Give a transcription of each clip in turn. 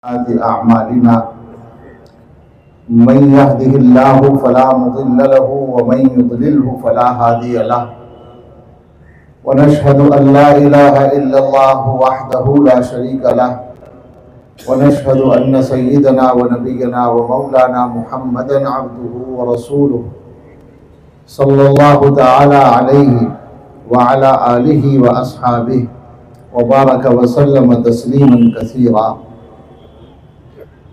अअमालिना मन यहदिहिल्लाहु फला मुदिल्ल लहु व मन युद्लिल्हु फला हादिय लहु व नशहदु अन ला इलाहा इल्लल्लाहु वहदहु ला शरीका लहु व नशहदु अन्न सय्यिदना व नबियना व मौलाना मुहम्मदन अब्दुहु व रसूलुहु सल्लल्लाहु तआला अलैहि व अला आलिहि व अस्हाबिहि व बारक व सल्लम तस्लीमन कसीरा।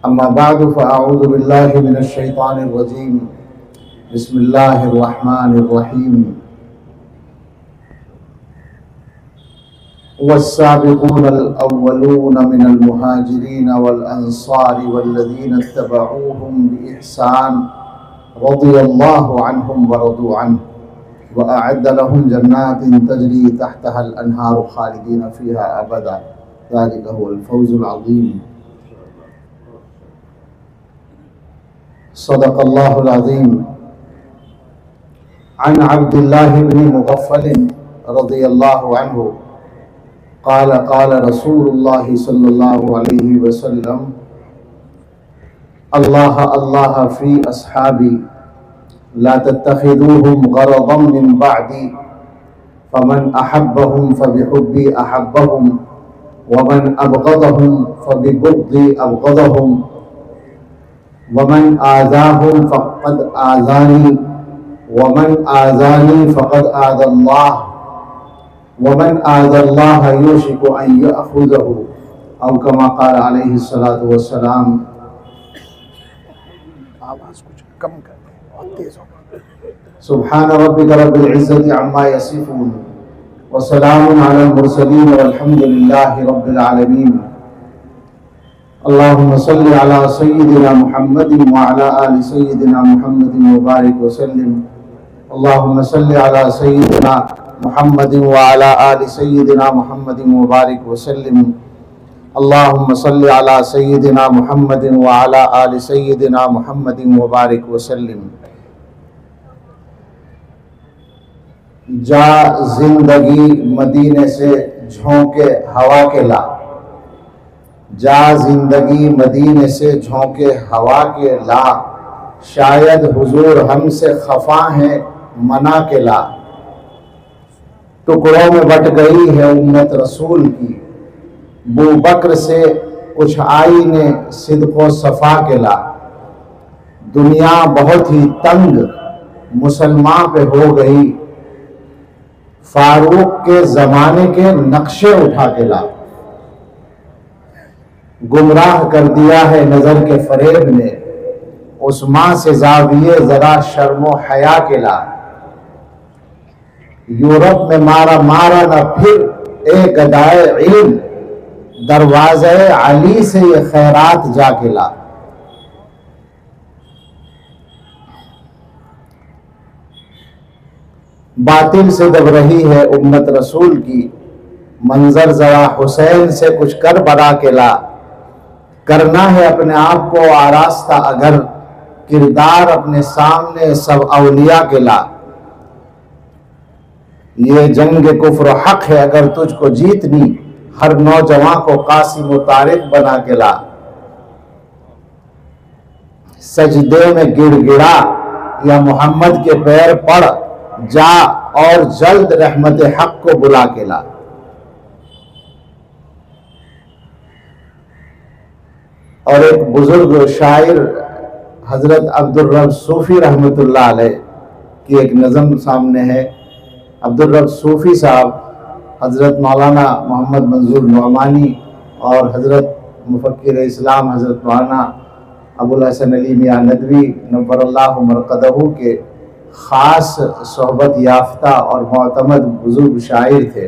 अम्मा बाद फ़अऊज़ु बिल्लाहि मिनश शैतानिर रजीम। बिस्मिल्लाहिर रहमानिर रहीम। वस्साबिक़ूनल अव्वलून मिनल मुहाजिरीन वल अंसारि वल्लज़ीना इत्तबऊहुम बिइहसान रज़ियल्लाहु अन्हुम व रदू अन्हु व अअद्द लहुम जन्नातिन तजरी तहतहल अन्हारु खालिदीन फ़ीहा अबदा ज़ालिका हुवल फ़ौज़ुल अज़ीम। सदक़ल्लाहुल अज़ीम। अन अब्दिल्लाह इब्न मुग़फ़्फ़ल रज़ियल्लाहु अन्हु क़ाल क़ाल रसूलुल्लाह सल्लल्लाहु अलैहि वसल्लम अल्लाह अल्लाह फ़ी अस्हाबी ला तत्तख़िज़ूहुम ग़रज़न मिन बअदी फ़मन अहब्बहुम फ़बिहुब्बी अहब्बहुम वमन अबग़ज़हुम फ़बिबुग़ज़ी अबग़ज़हुम वमन आज़ाहुम फ़क़द आज़ानी वमन आज़ानी फ़क़द आज़ल्लाह वमन आज़ल्लाह युशिकु अन यअख़ुज़हु औ कमा क़ाल अलैहिस्सलातु वस्सलाम। आवाज़ कुछ कम कर दे, बहुत तेज़ हो। सुब्हान रब्बिका रब्बिल इज़्ज़ति अम्मा यसिफ़ून व सलामुन अलल मुरसलीन वल्हम्दुलिल्लाहि रब्बिल आलमीन। अल्लाहुम्मा सल्लि अला सय्यिदिना मुहम्मदिन व अला आलि सय्यिदिना मुहम्मदिन व बारिक व सल्लिम। अल्लाहुम्मा सल्लि अला सय्यिदिना मुहम्मदिन व अला आलि सय्यिदिना मुहम्मदिन व बारिक व सल्लिम। अल्लाहुम्मा सल्लि अला सय्यिदिना मुहम्मदिन व अला आलि सय्यिदिना मुहम्मदिन व बारिक व सल्लिम। जा जिंदगी मदीने से झोंके हवा के ला, जा जिंदगी मदीने से झोंके हवा के ला, शायद हुजूर हमसे खफा हैं मना के ला। टुकड़ों में बट गई है उम्मत रसूल की, बू बकर से कुछ आई ने सिद्को सफा के ला। दुनिया बहुत ही तंग मुसलमान पे हो गई, फारूक के जमाने के नक्शे उठा के ला। गुमराह कर दिया है नजर के फरेब ने, उस्मान से जाविये जरा शर्मो हया के ला। यूरोप में मारा मारा न फिर ए गदाए इल्म, दरवाज़े अली से ये खैरात जाके ला। बातिल से दब रही है उम्मत रसूल की, मंजर जरा हुसैन से कुछ कर बरा के ला। करना है अपने आप को आरास्ता अगर, किरदार अपने सामने सब अवलिया के ला। ये जंग कुफ्र हक है अगर तुझको जीतनी, हर नौजवान को कासिम तारिक बना के ला। सजदे में गिड़गिड़ा या मोहम्मद के पैर पड़ जा और जल्द रहमत हक को बुला के ला। और एक बुजुर्ग शायर हजरत अब्दुल रब सूफी रहमतुल्लाह अलैह की एक नज़म सामने है। अब्दुल रब सूफी साहब हजरत मौलाना मोहम्मद मंजूर नौमानी और हजरत मुफक्किर इस्लाम हजरत मौलाना अबुल हसन अली मियां नदवी नव्वरल्लाहु मरक़दहू के ख़ास सोहबत याफ्ता और मोतमद बुजुर्ग शायर थे।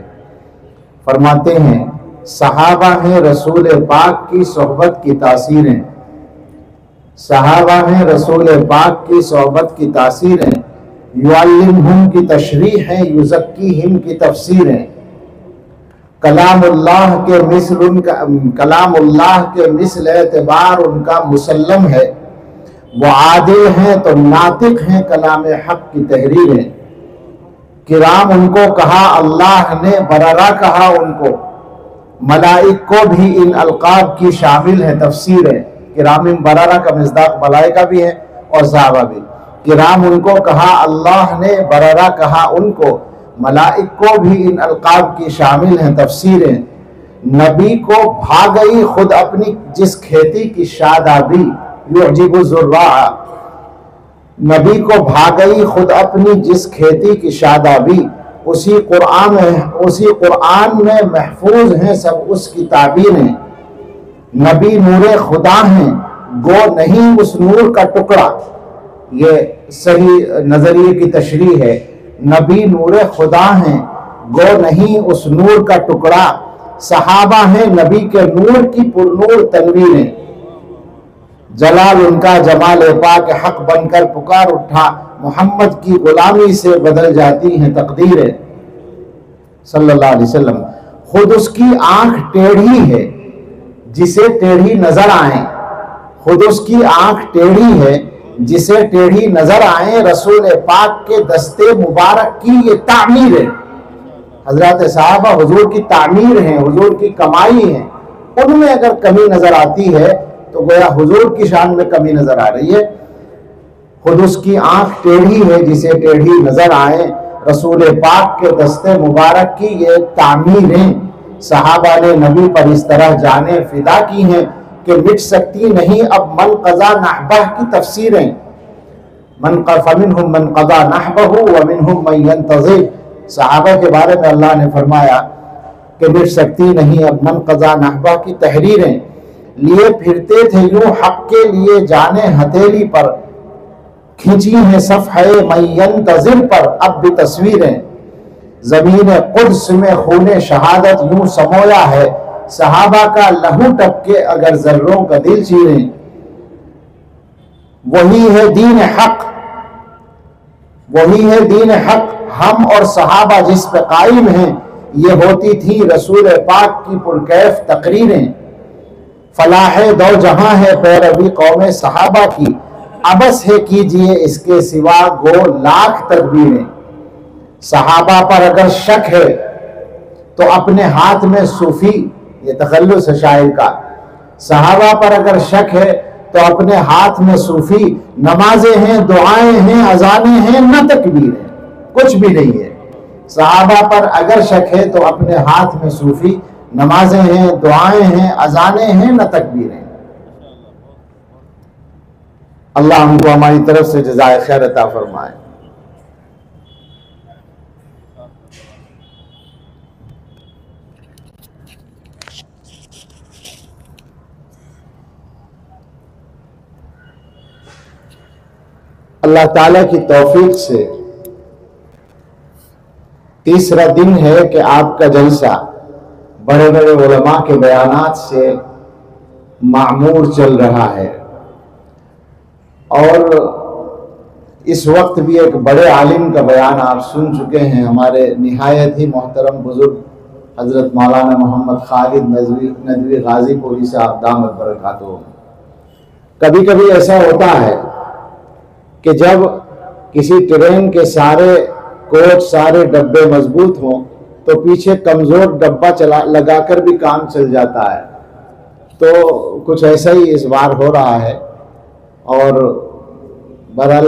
फरमाते हैं, सहाबा हैं रसूल पाक की सोहबत की तासीरें, सहाबा हैं रसूल पाक की सोहबत की तासीरें, युअल्लिमुहुम की तशरीह है युज़क्कीहिम की तफसीरें। कलामुल्लाह के मिसल उनका, कलामुल्लाह के मिसल एतबार उनका मुसल्लम है। वो आदिल हैं तो नातिक हैं कलाम हक की तहरीरें। किराम उनको कहा अल्लाह ने, बरारा कहा उनको, मलाइक को भी इन अलकाब की शामिल है तफसीर है। किराम बरारा का मिज़दाक मलाइका भी है और सहाबा भी। किराम उनको कहा अल्लाह ने, बरारा कहा उनको। मलाइक को भी इन अलकाब की शामिल हैं तफसीरें। नबी को भा गई खुद अपनी जिस खेती की शादाबी, युजिबु ज़ुर्रा, नबी को भा गई खुद अपनी जिस खेती की शादाबी, उसी कुरान में महफूज हैं सब उसकी ताबीरें। नबी नूरे खुदा हैं, गो नहीं उस नूर का टुकड़ा। ये सही नजरिए की तशरीह है। नबी नूरे खुदा हैं, गो नहीं उस नूर का टुकड़ा। सहाबा हैं नबी के नूर की पुरनूर तनवीरें। जलाल उनका जमाल पाक हक बनकर पुकार उठा, मोहम्मद की गुलामी से बदल जाती हैं तकदीरें। सल्लल्लाहु अलैहि वसल्लम। खुद उसकी आंख टेढ़ी है जिसे टेढ़ी नजर आए, खुद उसकी आंख टेढ़ी है जिसे टेढ़ी नजर आए। रसूल पाक के दस्ते मुबारक की ये तामीर है। हजरत साहबा हुजूर की तामीर है, हुजूर की कमाई है। उनमें अगर कमी नजर आती है तो गोया हुजूर की शान में कमी नजर आ रही है। खुद उसकी आंख टेढ़ी है जिसे टेढ़ी नजर आए। रसूल पाक के दस्ते मुबारक की ये तामीरें। सहाबा ने नबी पर इस तरह जाने फिदा की हैं कि मिट सकती नहीं अब मन कज़ा नहबह की तफसीरें। फमिनहुम मन कज़ा नहबहु व मिनहुम मन यंतज़िर। सहाबा के बारे में अल्लाह ने फरमाया कि मिट सकती नहीं अब मन कज़ा नहबह की तहरीरें। लिए फिरते थे यूं हक के लिए जाने हथेली पर, खींची है सफ़हे मन यंतज़िर पर अब भी तस्वीरें। ज़मीन कुद्स में खूने शहादत यूं समोया है, सहाबा का लहू टपके अगर जर्रों का दिल चीरें। वही है दीन हक, वही है दीन हक। हम और सहाबा जिस पे कायम हैं, ये होती थी रसूल पाक की पुरकैफ तकरीरें। फलाह दो जहां है पैरवी कौम सहाबा की, अबस है कीजिए इसके सिवा गो लाख तदबीरें। सहाबा पर अगर शक है तो अपने हाथ में सूफी, ये तखल्लुस है शायर का। सहाबा पर अगर शक है तो अपने हाथ में सूफी। नमाजें हैं, दुआएं हैं, अजानें हैं, न तकबीर है, कुछ भी नहीं है। सहाबा पर अगर शक है तो अपने हाथ में सूफी। नमाजें हैं, दुआएं हैं, अजानें हैं, न तकबीर है। अल्लाह हमको हमारी तरफ से जज़ाए खैर अता फरमाए। अल्लाह ताला की तौफीक से तीसरा दिन है कि आपका जलसा बड़े बड़े उलमा के बयानात से मामूर चल रहा है। और इस वक्त भी एक बड़े आलिम का बयान आप सुन चुके हैं, हमारे निहायत ही मोहतरम बुजुर्ग हजरत मौलाना मोहम्मद खालिद नदवी गाजीपुरी साहब दामत बरकातहू। कभी कभी ऐसा होता है कि जब किसी ट्रेन के सारे कोच, सारे डब्बे मजबूत हों तो पीछे कमज़ोर डब्बा लगाकर भी काम चल जाता है। तो कुछ ऐसा ही इस बार हो रहा है। और बहरहाल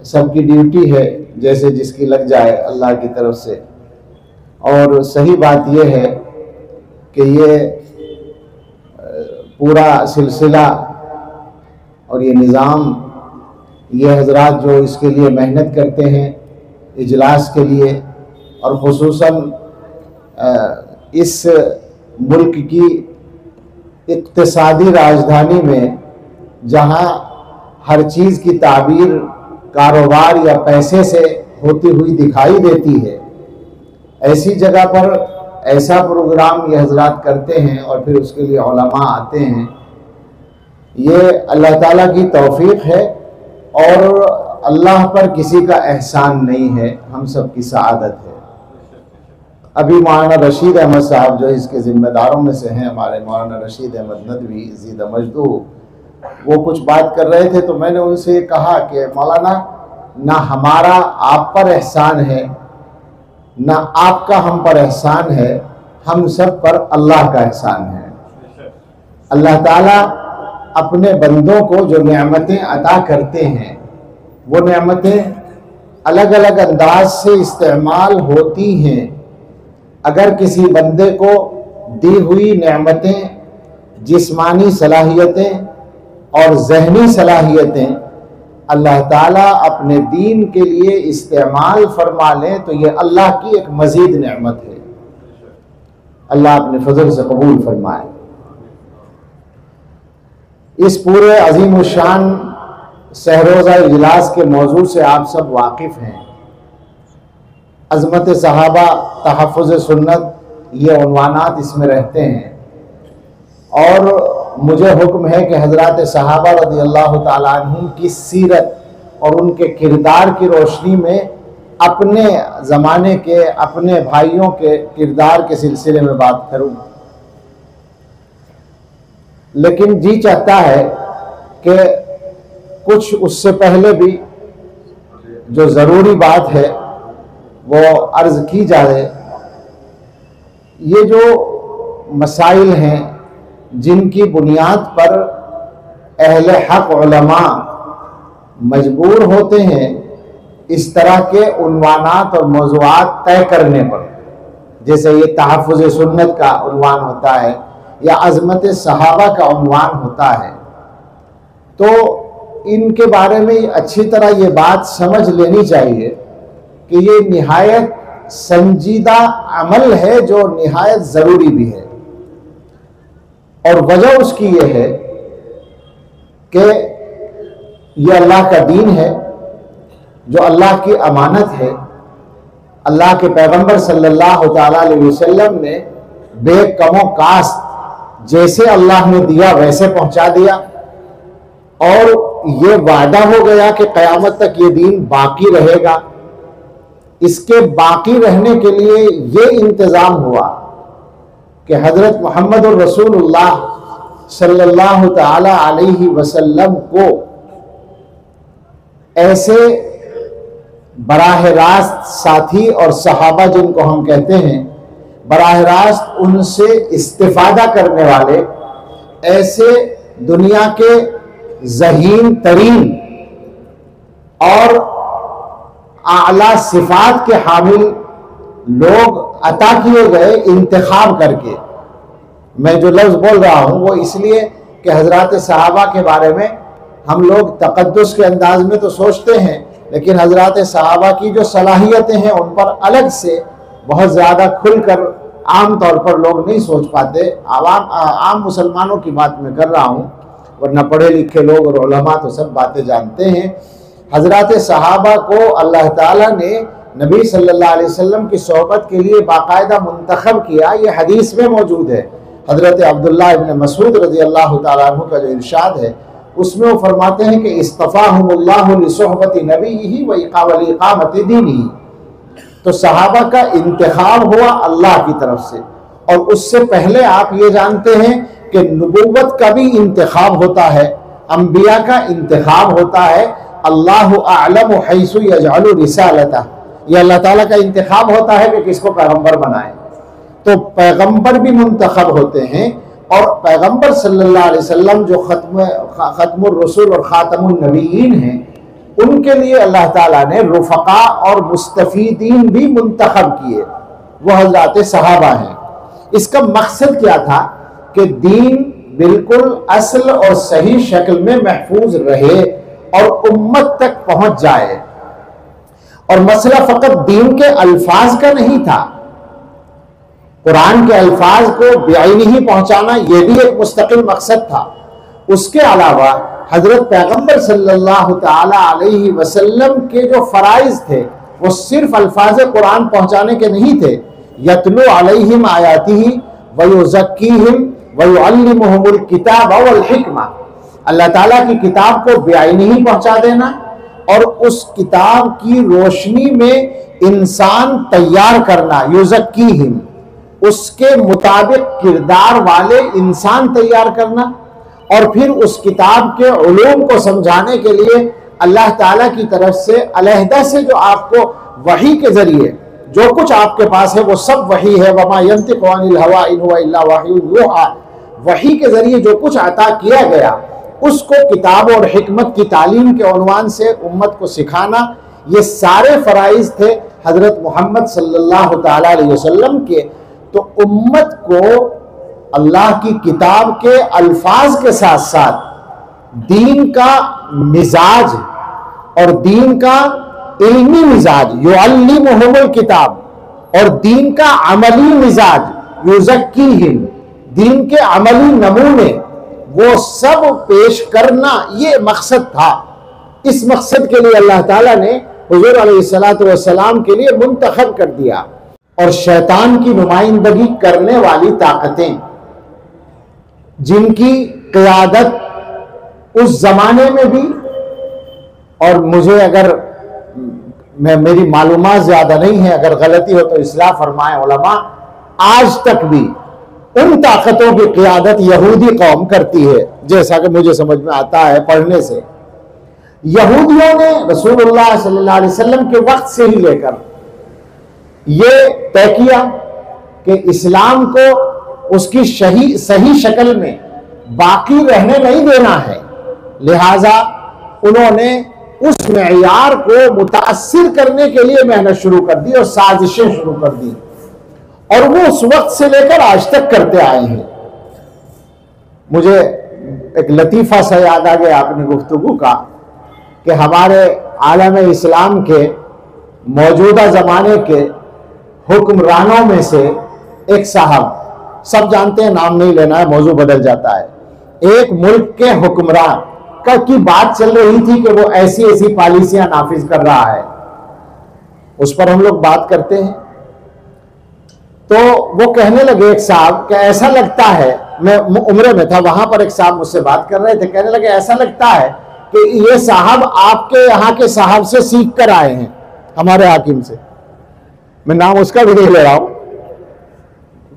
सबकी ड्यूटी है, जैसे जिसकी लग जाए अल्लाह की तरफ से। और सही बात यह है कि ये पूरा सिलसिला और ये निज़ाम, ये हजरात जो इसके लिए मेहनत करते हैं इजलास के लिए, और ख़ुसूसन इस मुल्क की इक़्तिसादी राजधानी में जहाँ हर चीज़ की ताबीर कारोबार या पैसे से होती हुई दिखाई देती है, ऐसी जगह पर ऐसा प्रोग्राम ये हजरात करते हैं और फिर उसके लिए उलमा आते हैं। ये अल्लाह ताला की तौफीक है और अल्लाह पर किसी का एहसान नहीं है, हम सब की सआदत है। अभी मौलाना रशीद अहमद साहब जो इसके ज़िम्मेदारों में से हैं, हमारे मौलाना रशीद अहमद नदवी ज़ीद मजदू, वो कुछ बात कर रहे थे तो मैंने उनसे कहा कि मौलाना, ना हमारा आप पर एहसान है, ना आपका हम पर एहसान है, हम सब पर अल्लाह का एहसान है। अल्लाह ताला अपने बंदों को जो नेमतें अता करते हैं वो नेमतें अलग अलग अंदाज से इस्तेमाल होती हैं। अगर किसी बंदे को दी हुई नेमतें, जिस्मानी सलाहियतें और जहनी सलाहियतें अल्लाह ताला अपने दीन के लिए इस्तेमाल फरमा लें तो ये अल्लाह की एक मजीद नेमत है। अल्लाह अपने फजल से कबूल फरमाए। इस पूरे अजीम शान सहरोज़ा इजलास के मौजू से आप सब वाकिफ़ हैं। अज़मत सहाबा, तहफ़्फ़ुज़ सुन्नत, ये उन्वानात इसमें रहते हैं और मुझे हुक्म है कि हज़रात सहाबा रज़ियल्लाहु ताला अन्हुम की सीरत और उनके किरदार की रोशनी में अपने ज़माने के, अपने भाइयों के किरदार के सिलसिले में बात करूँ। लेकिन जी चाहता है कि कुछ उससे पहले भी जो ज़रूरी बात है वो अर्ज़ की जाए। ये जो मसाइल हैं जिनकी बुनियाद पर अहले हक़ उलमा मजबूर होते हैं इस तरह के उन्वानात और मौज़ूआत तय करने पर, जैसे ये तहफ़्फ़ुज़ सुन्नत का उन्वान होता है या अज़मत सहाबा का उन्वान होता है, तो इनके बारे में अच्छी तरह ये बात समझ लेनी चाहिए कि ये निहायत संजीदा अमल है जो निहायत ज़रूरी भी है। और वजह उसकी ये है कि ये अल्लाह का दीन है जो अल्लाह की अमानत है। अल्लाह के पैगंबर सल्लल्लाहु ताला अलैहि वसल्लम ने बेकमो कास्त जैसे अल्लाह ने दिया वैसे पहुंचा दिया और ये वादा हो गया कि क़यामत तक ये दीन बाकी रहेगा। इसके बाकी रहने के लिए ये इंतज़ाम हुआ कि हज़रत मोहम्मद रसूलुल्लाह सल्लल्लाहु ताला अलैहि वसल्लम को ऐसे बराह रास्त साथी और सहाबा जिनको हम कहते हैं, बराह रास्त उनसे इस्तिफादा करने वाले, ऐसे दुनिया के ज़हीन तरीन और आला सिफात के हामिल लोग अता किए गए इंतखाब करके। मैं जो लफ्ज़ बोल रहा हूँ वो इसलिए कि हज़रात सहाबा के बारे में हम लोग तक़द्दुस के अंदाज में तो सोचते हैं, लेकिन हज़रात सहाबा की जो सलाहियतें हैं उन पर अलग से बहुत ज़्यादा खुलकर आम तौर पर लोग नहीं सोच पाते। आम मुसलमानों की बात मैं कर रहा हूँ, वरना पढ़े लिखे लोग और उलमा तो सब बातें जानते हैं। हज़रात सहाबा को अल्लाह ताला ने नबी सल्लल्लाहु अलैहि वसल्लम की सोहबत के लिए बाकायदा मुंतखब किया। ये हदीस में मौजूद है। हज़रत अब्दुल्लाह इब्न मसूद रज़ी अल्लाह ताला अन्हु का जो इरशाद है उसमें वो फरमाते हैं कि इस्तफ़ाहुमुल्लाहु लिसुहबति नबीही व इक़ामति दीनिही। तो सहाबा का इंतखाब हुआ अल्लाह की तरफ से, और उससे पहले आप ये जानते हैं कि नबुव्वत का भी इंतखाब होता है, अंबिया का इंतखाब होता है। अल्लाहु अअलमु हैसु यजअलु रिसालतह, ये अल्लाह ताला का इंतखाब होता है कि किसको पैगंबर बनाए। तो पैगंबर भी मुंतखब होते हैं, और पैगंबर सल्लल्लाहु अलैहि वसल्लम जो खत्मुर रसूल और खातमुन नबीयीन हैं उनके लिए अल्लाह ताला ने रुफ़क़ा और मुस्तफ़ीदीन भी मुंतखब किए, वो हज़रात सहाबा हैं। इसका मकसद क्या था कि दीन बिल्कुल असल और सही शक्ल में महफूज रहे और उम्मत तक पहुंच जाए। और मसला फ़कत दीन के अल्फाज का नहीं था, कुरान के अल्फाज को बेआईनी ही पहुंचाना ये भी एक मुस्तकिल मकसद था। उसके अलावा हजरत पैगंबर सल्लल्लाहु ताला अलैहि वसल्लम के जो फ़राइज़ थे वो सिर्फ अल्फाज कुरान पहुंचाने के नहीं थे। यतलु अलैहिम आयातिही व युज़क्कीहिम व युअल्लिमुहुमुल किताब वल हिकमा, अल्लाह ताला की किताब को बेआईनी ही पहुंचा देना और उस किताब की रोशनी में इंसान तैयार करना, युज़क्कीहिम, उसके मुताबिक किरदार वाले इंसान तैयार करना, और फिर उस किताब के उलूम को समझाने के लिए अल्लाह ताला की तरफ से अलहदा से जो आपको वही के जरिए जो कुछ आपके पास है वो सब वही है। वमा यंतिकु अनिल हवा इन हुवा इल्ला वह्युन यूहा, वही के जरिए जो कुछ अता किया गया उसको किताब और हिकमत की तालीम के उन्वान से उम्मत को सिखाना, ये सारे फराइज थे हजरत मोहम्मद सल्लल्लाहु ताला अलैहि वसल्लम के। तो उम्मत को अल्लाह की किताब के अल्फाज के साथ साथ दीन का मिजाज और दीन का इल्मी मिजाज युअल्लिमुहुमुल किताब, और दीन का अमली मिजाज युज़क्कीहिम, दीन के अमली नमूने वो सब पेश करना, ये मकसद था। इस मकसद के लिए अल्लाह ताला ने हुजूर अलैहिस्सलातु वस्सलाम के लिए मुंतखब कर दिया। और शैतान की नुमाइंदगी करने वाली ताकतें जिनकी क़ियादत उस जमाने में भी, और मुझे अगर मेरी मालूमात ज्यादा नहीं है, अगर गलती हो तो इस्लाह फरमाए उलमा, आज तक भी उन ताकतों की क़ियादत यहूदी कौम करती है, जैसा कि मुझे समझ में आता है पढ़ने से। यहूदियों ने रसूलुल्लाह सल्लल्लाहु अलैहि वसल्लम के वक्त से ही लेकर ये तय किया कि इस्लाम को उसकी सही शक्ल में बाकी रहने नहीं देना है, लिहाजा उन्होंने उस मेयार को मुतासिर करने के लिए मेहनत शुरू कर दी और साजिशें शुरू कर दी, और वो उस वक्त से लेकर आज तक करते आए हैं। मुझे एक लतीफ़ा सा याद आ गया आपने गुफ्तगू का कि हमारे आलम इस्लाम के मौजूदा ज़माने के हुक्मरानों में से एक साहब, सब जानते हैं, नाम नहीं लेना है, मौजू बदल जाता है, एक मुल्क के हुक्मरान की बात चल रही थी कि वो ऐसी ऐसी पॉलिसियां नाफिज कर रहा है, उस पर हम लोग बात करते हैं। तो वो कहने लगे एक साहब कि ऐसा लगता है, मैं उम्र में था, वहां पर एक साहब मुझसे बात कर रहे थे, कहने लगे ऐसा लगता है कि ये साहब आपके यहाँ के साहब से सीख कर आए हैं, हमारे हाकिम से। मैं नाम उसका भी नहीं ले रहा हूं,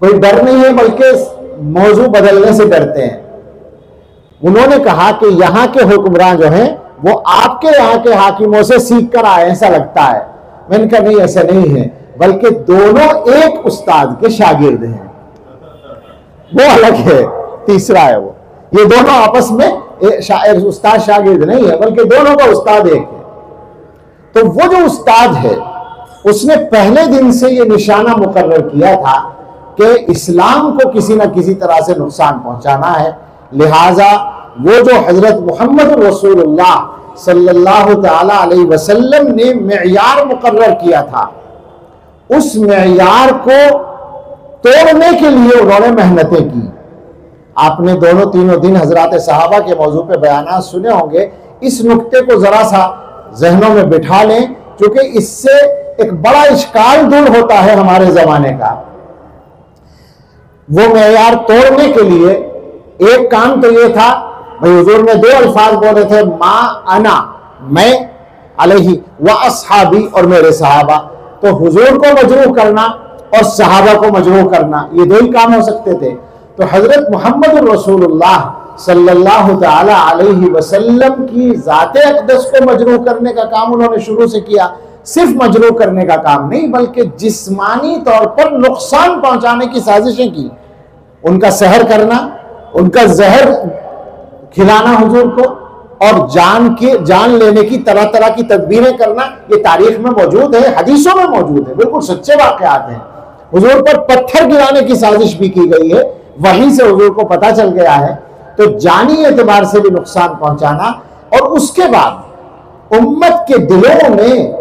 कोई डर नहीं है, बल्कि मौजू बदलने से डरते हैं। उन्होंने कहा कि यहाँ के हुक्मरान जो हैं वो आपके यहाँ के हाकिमों से सीख कर आए, ऐसा लगता है। मैंने कहा नहीं, ऐसा नहीं है, बल्कि दोनों एक उस्ताद के शागिर्द हैं, वो अलग है, तीसरा है वो। ये दोनों आपस में उस्ताद शागिर्द नहीं है, बल्कि दोनों का उस्ताद एक है। तो वो जो उस्ताद है उसने पहले दिन से ये निशाना मुकर्रर किया था कि इस्लाम को किसी न किसी तरह से नुकसान पहुंचाना है, लिहाजा वो जो हजरत मोहम्मद रसूलुल्लाह सल्लल्लाहु ताला अलैहि वसल्लम ने मेयार मुकर्रर किया था, उस मेयार को तोड़ने के लिए उन्होंने मेहनतें की। आपने दोनों तीनों दिन हजरात सहाबा के मौजू पे बयानात सुने होंगे, इस नुक्ते को जरा सा जहनों में बिठा लें, क्योंकि इससे एक बड़ा इश्काल दूर होता है हमारे जमाने का। वो मेयार तोड़ने के लिए एक काम तो ये था, भाई हुजूर ने दो अल्फाज बोले थे, मा अना, मैं, अलैहि व अस्हाबी, और मेरे सहाबा। तो हुजूर को मजरूह करना और सहाबा को मजरूह करना, ये दो ही काम हो सकते थे। तो हजरत मोहम्मद रसूलुल्लाह सल्लल्लाहु ताला अलैहि वसल्लम की ज़ाते अक़दस को मजरूह करने का काम उन्होंने शुरू से किया। सिर्फ मजरूह करने का काम नहीं, बल्कि जिस्मानी तौर पर नुकसान पहुंचाने की साजिशें की, उनका सहर करना, उनका जहर खिलाना हुजूर को, और जान लेने की तरह तरह की तदबीरें करना। ये तारीख में मौजूद है, हदीसों में मौजूद है, बिल्कुल सच्चे वाक़यात हैं। हुजूर पर पत्थर गिराने की साजिश भी की गई है, वहीं से हुजूर को पता चल गया है। तो जानी एतबार से भी नुकसान पहुंचाना, और उसके बाद उम्मत के दिलों में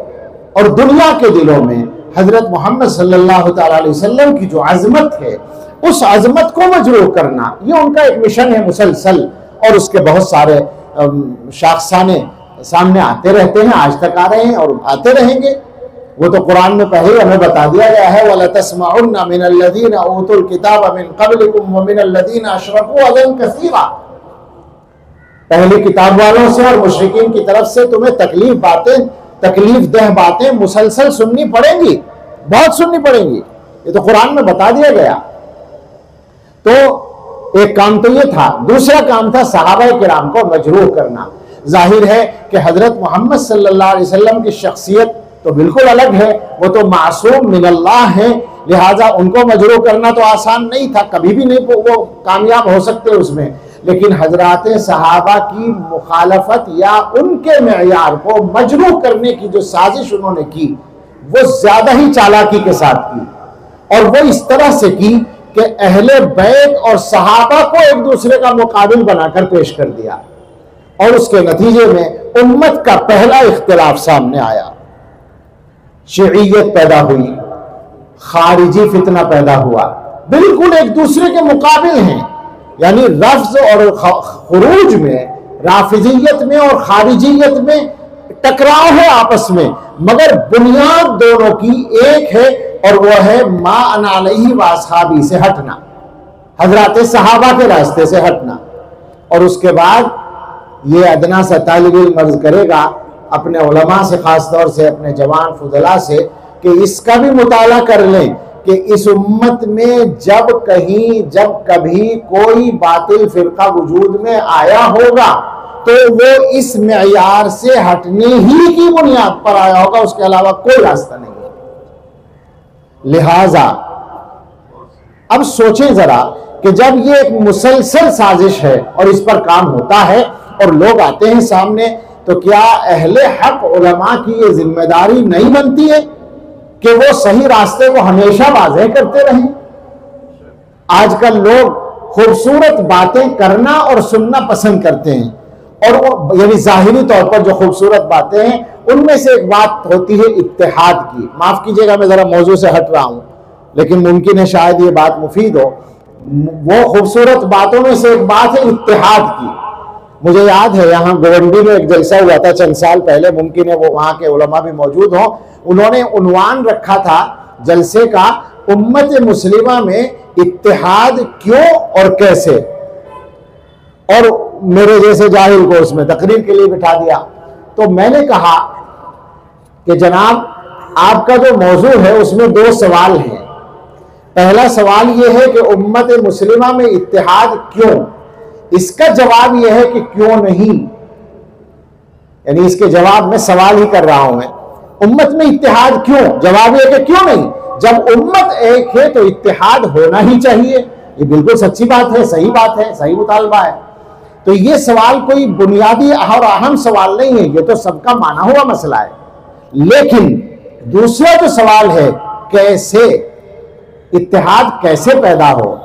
और दुनिया के दिलों में हजरत मोहम्मद सल्लल्लाहु ताला अलैहि वसल्लम की जो अजमत है, उस अजमत को मजरूह करना, ये उनका एक मिशन है मुसलसल, और उसके बहुत सारे शाखसाने सामने आते रहते हैं, आज तक आ रहे हैं और आते रहेंगे। वो तो कुरान में पहले ही हमें बता दिया गया है, वला तस्माउन्ना मिनल्लज़ीना ऊतुल किताब मिन क़ब्लिकुम व मिनल्लज़ीना अशरकू अज़न कसीरा। पहली किताब वालों से और मुशरिकीन की तरफ से तुम्हें तकलीफ दह बातें मुसलसल सुननी पड़ेंगी, बहुत सुननी पड़ेंगी, ये तो कुरान में बता दिया गया। तो एक काम तो ये था, दूसरा काम था सहाबाए किराम को मजरूह करना। जाहिर है कि हजरत मोहम्मद सल्लल्लाहु अलैहि वसल्लम की शख्सियत तो बिल्कुल अलग है, वो तो मासूम मिनल्लाह है, लिहाजा उनको मजरूह करना तो आसान नहीं था, कभी भी नहीं वो कामयाब हो सकते उसमें। लेकिन हजरात सहाबा की मुखालफत या उनके मेयार को मजरूह करने की जो साजिश उन्होंने की वो ज्यादा ही चालाकी के साथ की, और वो इस तरह से की कि अहले बैत और सहाबा को एक दूसरे का मुकाबिल बनाकर पेश कर दिया, और उसके नतीजे में उम्मत का पहला इख्तिलाफ सामने आया, शिय्यत पैदा हुई, खारिजी फितना पैदा हुआ, बिल्कुल एक दूसरे के मुकाबिल हैं। यानी रफ्ज और खुरूज में, राफिजियत में और खारिजियत में टकराव है आपस में, मगर बुनियाद दोनों की एक है, और वह है मा अना अलैहि व असहाबी से हटना, हजरात सहाबा के रास्ते से हटना। और उसके बाद ये अदना सा तालिब इल्म अर्ज करेगा अपने उलमा से, खास तौर से अपने जवान फुजला से, कि इसका भी मुताला कर लें कि इस उम्मत में जब कभी कोई बातिल फिरका वजूद में आया होगा तो वो इस मेयार से हटने ही की बुनियाद पर आया होगा, उसके अलावा कोई रास्ता नहीं है। लिहाजा अब सोचें जरा कि जब ये एक मुसलसल साजिश है और इस पर काम होता है और लोग आते हैं सामने, तो क्या अहले हक उलमा की ये जिम्मेदारी नहीं बनती है कि वो सही रास्ते को हमेशा वाज़ेह करते रहें? आजकल लोग खूबसूरत बातें करना और सुनना पसंद करते हैं, और वो यानी जाहिरी तौर पर जो खूबसूरत बातें हैं उनमें से एक बात होती है इत्तेहाद की। माफ कीजिएगा मैं जरा मौजू से हट रहा हूं, लेकिन मुमकिन है शायद ये बात मुफीद हो। वो खूबसूरत बातों में से एक बात है इत्तेहाद की। मुझे याद है यहाँ गोवंडी में एक जलसा हुआ था चंद साल पहले, मुमकिन है वो वहां के उलमा भी मौजूद हों। उन्होंने उन्वान रखा था जलसे का, उम्मत मुस्लिमा में इत्तेहाद क्यों और कैसे, और मेरे जैसे जाहिल को उसमें तकरीर के लिए बिठा दिया। तो मैंने कहा कि जनाब आपका जो मौजू है उसमें दो सवाल हैं। पहला सवाल यह है कि उम्मत मुस्लिमा में इत्तेहाद क्यों, इसका जवाब यह है कि क्यों नहीं, यानी इसके जवाब में सवाल ही कर रहा हूं मैं। उम्मत में इत्तेहाद क्यों, जवाब यह कि क्यों नहीं। जब उम्मत एक है तो इत्तेहाद होना ही चाहिए, ये बिल्कुल सच्ची बात है, सही बात है, सही मुतालबा है। तो ये सवाल कोई बुनियादी और अहम सवाल नहीं है, ये तो सबका माना हुआ मसला है। लेकिन दूसरा जो सवाल है कैसे, इत्तेहाद कैसे पैदा हो,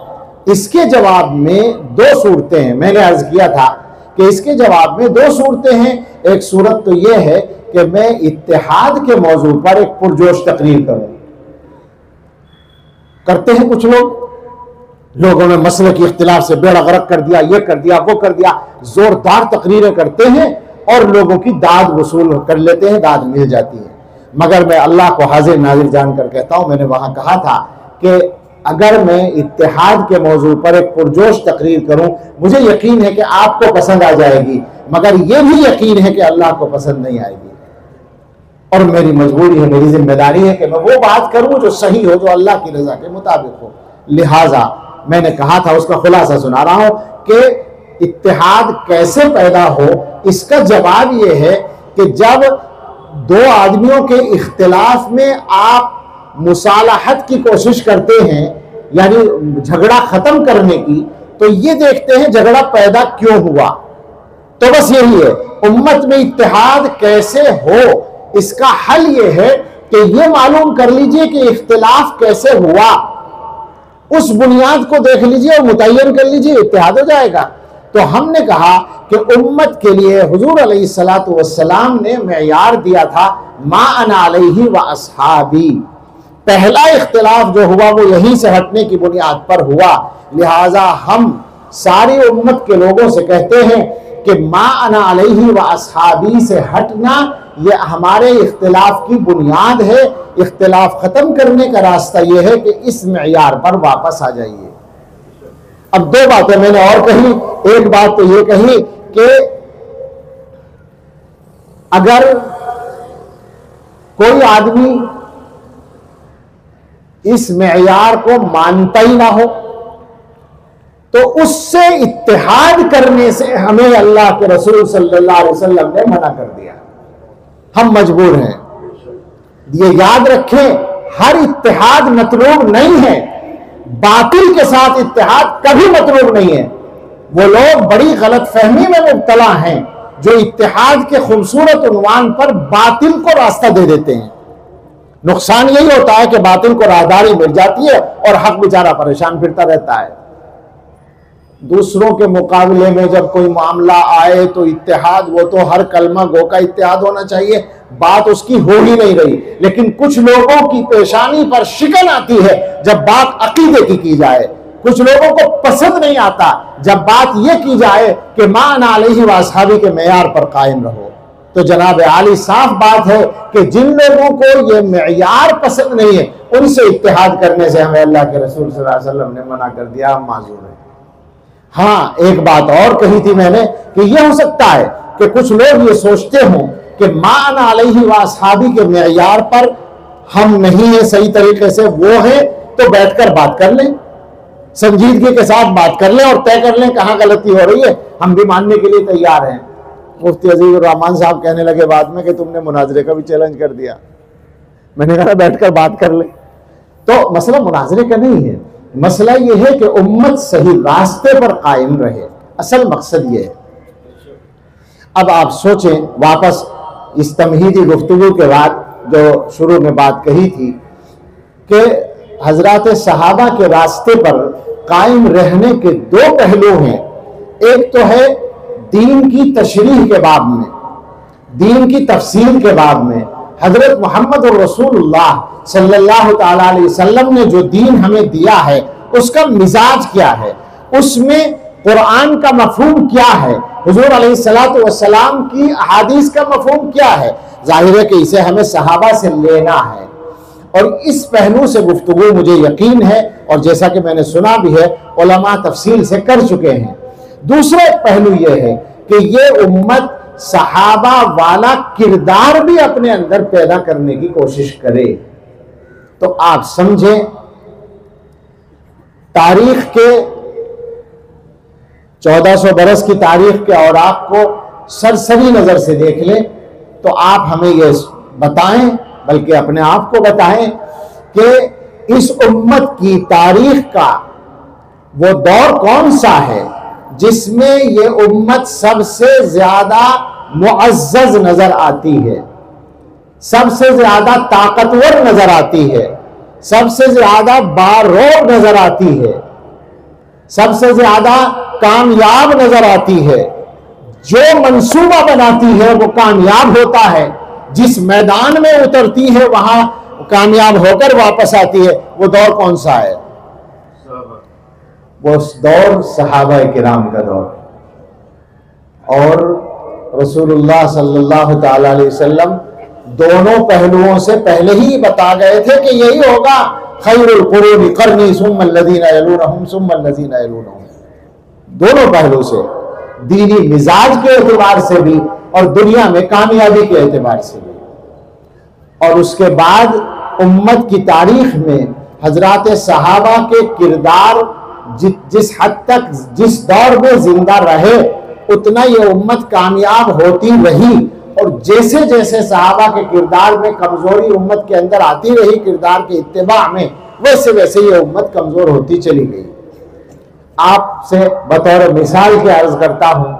इसके जवाब में दो सूरतें हैं। मैंने अर्ज किया था कि इसके जवाब में दो सूरतें हैं। एक सूरत तो यह है कि मैं इत्तेहाद के मौजू पर एक पुरजोश तकरीर करूं। करते हैं कुछ लोगों ने मसले की इख्तिलाफ से बेड़ा गर्क कर दिया, ये कर दिया, वो कर दिया, जोरदार तकरीरें करते हैं और लोगों की दाद वसूल कर लेते हैं, दाद मिल जाती है। मगर मैं अल्लाह को हाजिर नाजिर जानकर कहता हूं, मैंने वहां कहा था कि अगर मैं इत्तेहाद के मौजू पर एक पुरजोश तकरीर करूं, मुझे यकीन है कि आपको पसंद आ जाएगी, मगर यह भी यकीन है कि अल्लाह को पसंद नहीं आएगी। और मेरी मजबूरी है, मेरी जिम्मेदारी है कि मैं वो बात करूं जो सही हो, जो अल्लाह की रजा के मुताबिक हो। लिहाजा मैंने कहा था, उसका खुलासा सुना रहा हूं कि इत्तेहाद कैसे पैदा हो, इसका जवाब यह है कि जब दो आदमियों के इख्तिलाफ में आप मुसालहत की कोशिश करते हैं, यानी झगड़ा खत्म करने की, तो ये देखते हैं झगड़ा पैदा क्यों हुआ। तो बस यही है, उम्मत में इत्तेहाद कैसे हो, इसका हल यह है कि यह मालूम कर लीजिए कि इख्तिलाफ कैसे हुआ, उस बुनियाद को देख लीजिए और मुतय्यन कर लीजिए, इत्तेहाद हो जाएगा। तो हमने कहा कि उम्मत के लिए हुजूर अलैहिस्सलातु वस्सलाम ने मेयार दिया था मा अना अलैहि व अस्हाबी। पहला इख्तिलाफ जो हुआ वो यहीं से हटने की बुनियाद पर हुआ। लिहाजा हम सारी उम्मत के लोगों से कहते हैं कि मा अना अलैहि व अस्हाबी से हटना यह हमारे इख्तिलाफ की बुनियाद है। इख्तिलाफ खत्म करने का रास्ता यह है कि इस मेयार पर वापस आ जाइए। अब दो बातें मैंने और कही। एक बात तो यह कही कि अगर कोई आदमी इस मेयार को मानता ही ना हो तो उससे इत्तेहाद करने से हमें अल्लाह के रसूल सल्लल्लाहु अलैहि वसल्लम ने मना कर दिया। हम मजबूर हैं, ये याद रखें, हर इत्तेहाद मतलूब नहीं है, बातिल के साथ इत्तेहाद कभी मतलूब नहीं है। वो लोग बड़ी गलत फहमी में मुब्तला हैं जो इत्तेहाद के खूबसूरत उन्वान पर बातिल को रास्ता दे देते हैं। नुकसान यही होता है कि बातिल को राहदारी मिल जाती है और हक बेचारा परेशान फिरता रहता है। दूसरों के मुकाबले में जब कोई मामला आए तो इत्तेहाद, वो तो हर कलमा गो का इत्तेहाद होना चाहिए, बात उसकी हो ही नहीं रही। लेकिन कुछ लोगों की पेशानी पर शिकन आती है जब बात अकीदे की जाए। कुछ लोगों को पसंद नहीं आता जब बात यह की जाए कि मान अलैहि वसहबी के मेयार पर कायम रहो। तो जनाब आली साफ बात है कि जिन लोगों को यह मेयार पसंद नहीं है उनसे इत्तेहाद करने से हमें अल्लाह के रसूल सल्लल्लाहु अलैहि वसल्लम ने मना कर दिया, हम माजूर हैं। हाँ, एक बात और कही थी मैंने कि यह हो सकता है कि कुछ लोग ये सोचते हों कि मान अलैहि वसहबी के मेयार पर हम नहीं है सही तरीके से, वो है तो बैठकर बात कर लें, संजीदगी के साथ बात कर लें और तय कर लें कहां गलती हो रही है। हम भी मानने के लिए तैयार हैं। मुफ्ती अजीजुर रहमान साहब कहने लगे बाद में कि तुमने मुनाजरे का भी चैलेंज कर दिया। मैंने कहा बैठकर बात कर ले। तो मसला मुनाजरे का नहीं है, मसला यह है कि उम्मत सही रास्ते पर कायम रहे, असल मकसद यह है। अब आप सोचें, वापस इस तमहीदी गुफ्तगू के बाद जो शुरू में बात कही थी कि हजरात सहाबा के रास्ते पर कायम रहने के दो पहलू हैं। एक तो है दीन की तशरीह के बाब में, दीन की तफसील के बाब में हजरत मोहम्मद और रसूलुल्लाह सल्लल्लाहु ताला अलैहि वसल्लम ने जो दीन हमें दिया है उसका मिजाज क्या है, उसमें कुरान का मफहूम क्या है, हुजूर अलैहिस्सलातु वस्सलाम की अहादीस का मफहूम क्या है। जाहिर है कि इसे हमें सहाबा से लेना है और इस पहलू से गुफ्तगू मुझे यकीन है और जैसा कि मैंने सुना भी है उलमा तफसील से कर चुके हैं। दूसरा पहलू यह है कि ये उम्मत सहाबा वाला किरदार भी अपने अंदर पैदा करने की कोशिश करे। तो आप समझें, तारीख के 1400 बरस की तारीख के और आपको सरसरी नजर से देख लें तो आप हमें यह बताएं, बल्कि अपने आप को बताएं कि इस उम्मत की तारीख का वो दौर कौन सा है जिसमें ये उम्मत सबसे ज्यादा मुअज़्ज़ज़ नजर आती है, सबसे ज्यादा ताकतवर नजर आती है, सबसे ज्यादा बारोब नजर आती है, सबसे ज्यादा कामयाब नजर आती है। जो मंसूबा बनाती है वो कामयाब होता है, जिस मैदान में उतरती है वहां कामयाब होकर वापस आती है। वो दौर कौन सा है? वो दौर सहाबा किराम का दौर। और रसूलुल्लाह सल्लल्लाहु ताला अलैहि वसल्लम दोनों पहलुओं से पहले ही बता गए थे कि यही होगा, खैरुल कुरूनी करनी सुम्मा लज़ीना यलूनहुम सुम्मा लज़ीना यलूनहुम। दोनों पहलू से, दीनी मिजाज के एतबार से भी और दुनिया में कामयाबी के एतबार से भी। और उसके बाद उम्मत की तारीख में हजरात सहाबा के किरदार जिस हद तक जिस दौर में जिंदा रहे उतना ये उम्मत कामयाब होती रही। और जैसे जैसे सहाबा के किरदार में कमजोरी उम्मत के अंदर आती रही किरदार के इत्तिबा में, वैसे वैसे ये उम्मत कमजोर होती चली गई। आपसे बतौर मिसाल के अर्ज करता हूं,